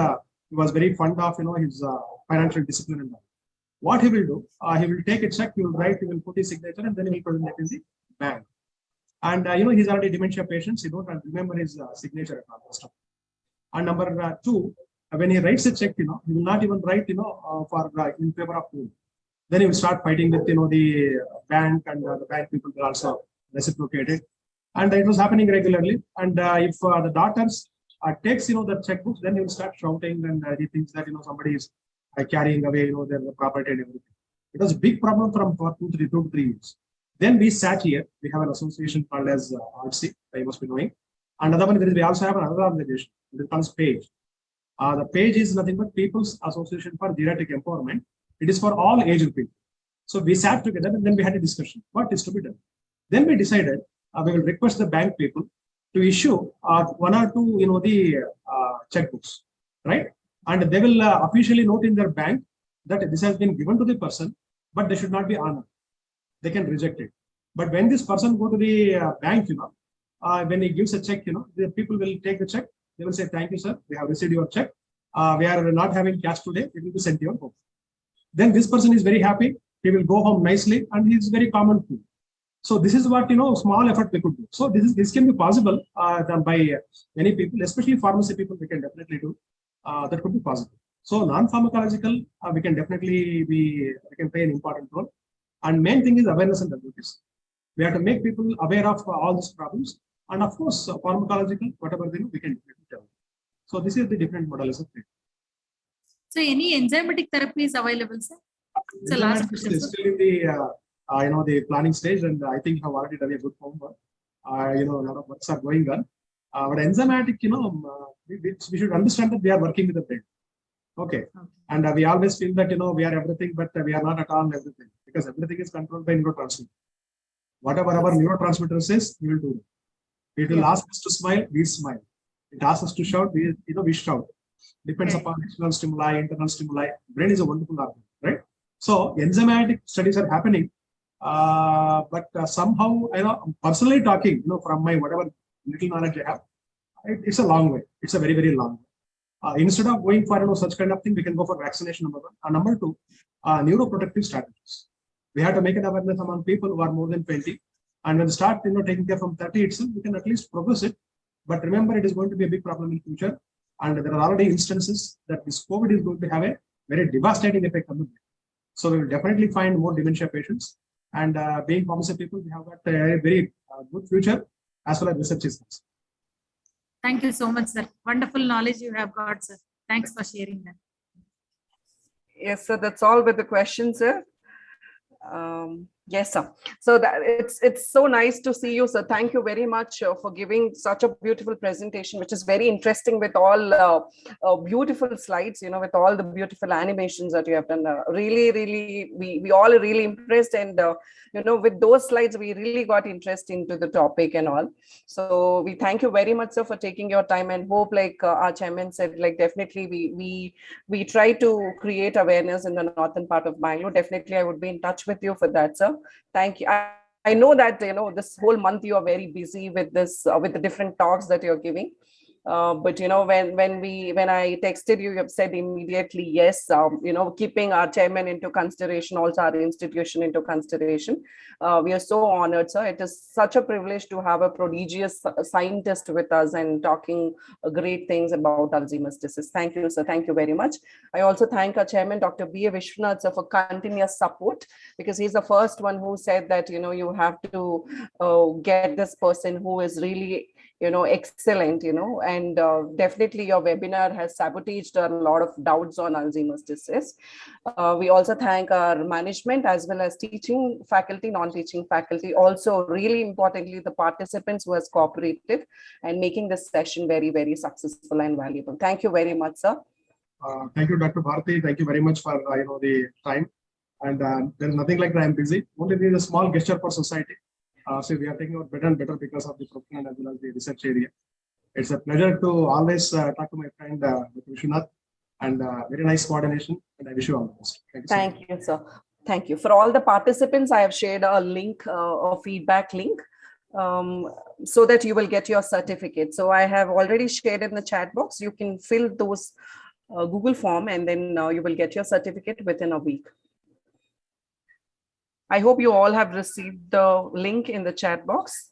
he was very fond of his financial discipline and all. What he will do, he will take a check, he will write, he will put his signature, and then he will present it in the bank. And he's already dementia patient. He don't remember his signature at all. And number two, when he writes a check, he will not even write, for in favor of whom. Then he will start fighting with the bank, and the bank people will also reciprocate it. And it was happening regularly. And if the daughters takes the checkbooks, then he will start shouting, and he thinks that somebody is carrying away their property and everything. It was a big problem for 2 to 3 years. Then we sat here. We have an association called as RC. You must be knowing. And another one, we also have another organization. It comes PAGE. The PAGE is nothing but People's Association for Geriatric Empowerment. It is for all aged people. So we sat together and then we had a discussion. What is to be done? Then we decided we will request the bank people to issue 1 or 2, the checkbooks, right? And they will officially note in their bank that this has been given to the person, but they should not be honored. They can reject it. But when this person go to the bank, when he gives a check, the people will take the check. They will say, "Thank you, sir. We have received your check. We are not having cash today. It will be sent to your home." Then this person is very happy. He will go home nicely, and he is very common too. So this is what small effort we could do. So this can be possible done by many people, especially pharmacy people. We can definitely do that could be possible. So non-pharmacological, we can definitely we can play an important role. And main thing is awareness and advocacy. We have to make people aware of all these problems, and of course, pharmacological, whatever they do, we can tell. So this is the different models of treatment. So any enzymatic therapy is available, sir? It's the last question. It's still in the the planning stage, and I think you have already done a good homework. A lot of works are going on. But enzymatic, we should understand that we are working with the brain. Okay. And we always feel that we are everything, but we are not at all everything, because everything is controlled by neurotransmitter. Whatever our neurotransmitter says, we will do it. It will ask us to smile, we smile. It asks us to shout, we shout. Depends upon external stimuli, internal stimuli. Brain is a wonderful organ, right? So enzymatic studies are happening, but somehow, personally talking, from my whatever little knowledge I have, it's a long way. It's a very, very long way. Instead of going for such kind of thing, we can go for vaccination, number one. And number two, neuroprotective strategies. We have to make an awareness among people who are more than 20. And when they start taking care from 30 itself, we can at least progress it. But remember, it is going to be a big problem in future. And there are already instances that this COVID is going to have a very devastating effect on the brain. So we will definitely find more dementia patients. And being pharmacy people, we have got a very good future as well as research is concerned. Thank you so much, sir. Wonderful knowledge you have got, sir. Thanks for sharing that. Yes, sir. That's all with the questions, sir. Yes, sir. So that it's so nice to see you, sir. Thank you very much for giving such a beautiful presentation, which is very interesting with all beautiful slides, with all the beautiful animations that you have done. Really, we all are really impressed, and with those slides, we really got interest into the topic and all. So we thank you very much, sir, for taking your time, and hope, like our chairman said, like definitely we try to create awareness in the northern part of Bangalore. Definitely, I would be in touch with you for that, sir. Thank you. I know that this whole month you are very busy with this with the different talks that you're giving. But when I texted you, you have said immediately yes. Keeping our chairman into consideration, also our institution into consideration. We are so honored, sir. It is such a privilege to have a prodigious scientist with us and talking great things about Alzheimer's disease. Thank you, sir. Thank you very much. I also thank our chairman, Dr. B.A. Vishwanath, sir, for continuous support, because he's the first one who said that you have to get this person who is really excellent, and definitely your webinar has sabotaged a lot of doubts on Alzheimer's disease. We also thank our management as well as teaching faculty, non-teaching faculty, also really importantly the participants who has cooperated and making this session very, very successful and valuable. Thank you very much, sir. Thank you, Dr. Bharti. Thank you very much for the time. And there is nothing like that. I'm busy. Only need a small gesture for society. So we are taking out better and better because of the profession as well as the research area. It's a pleasure to always talk to my friend Dr. Vishwanath, and very nice coordination. And I wish you all the best. Thank you, sir. Thank you. For all the participants, I have shared a link, a feedback link, so that you will get your certificate. So I have already shared in the chat box. You can fill those Google form, and then you will get your certificate within a week. I hope you all have received the link in the chat box.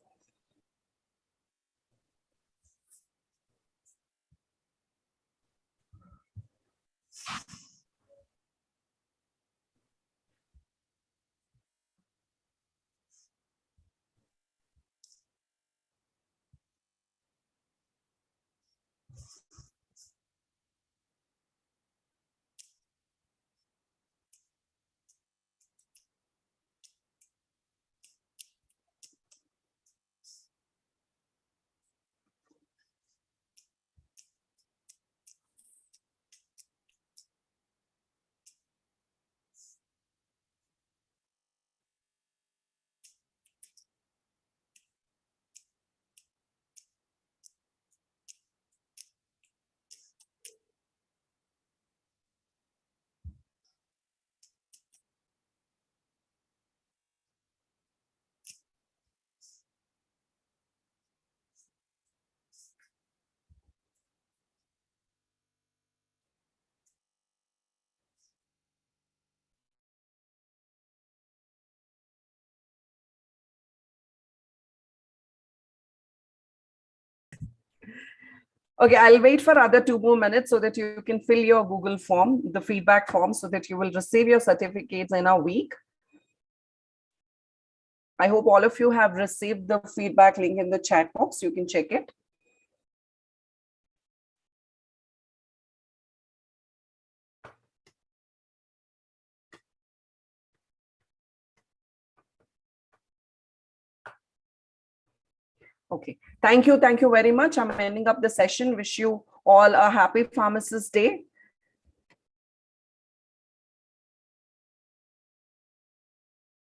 Okay, I'll wait for other 2 more minutes so that you can fill your Google form, the feedback form, so that you will receive your certificates in a week. I hope all of you have received the feedback link in the chat box. You can check it. Okay, thank you very much. I'm ending up the session. Wish you all a happy Pharmacist Day.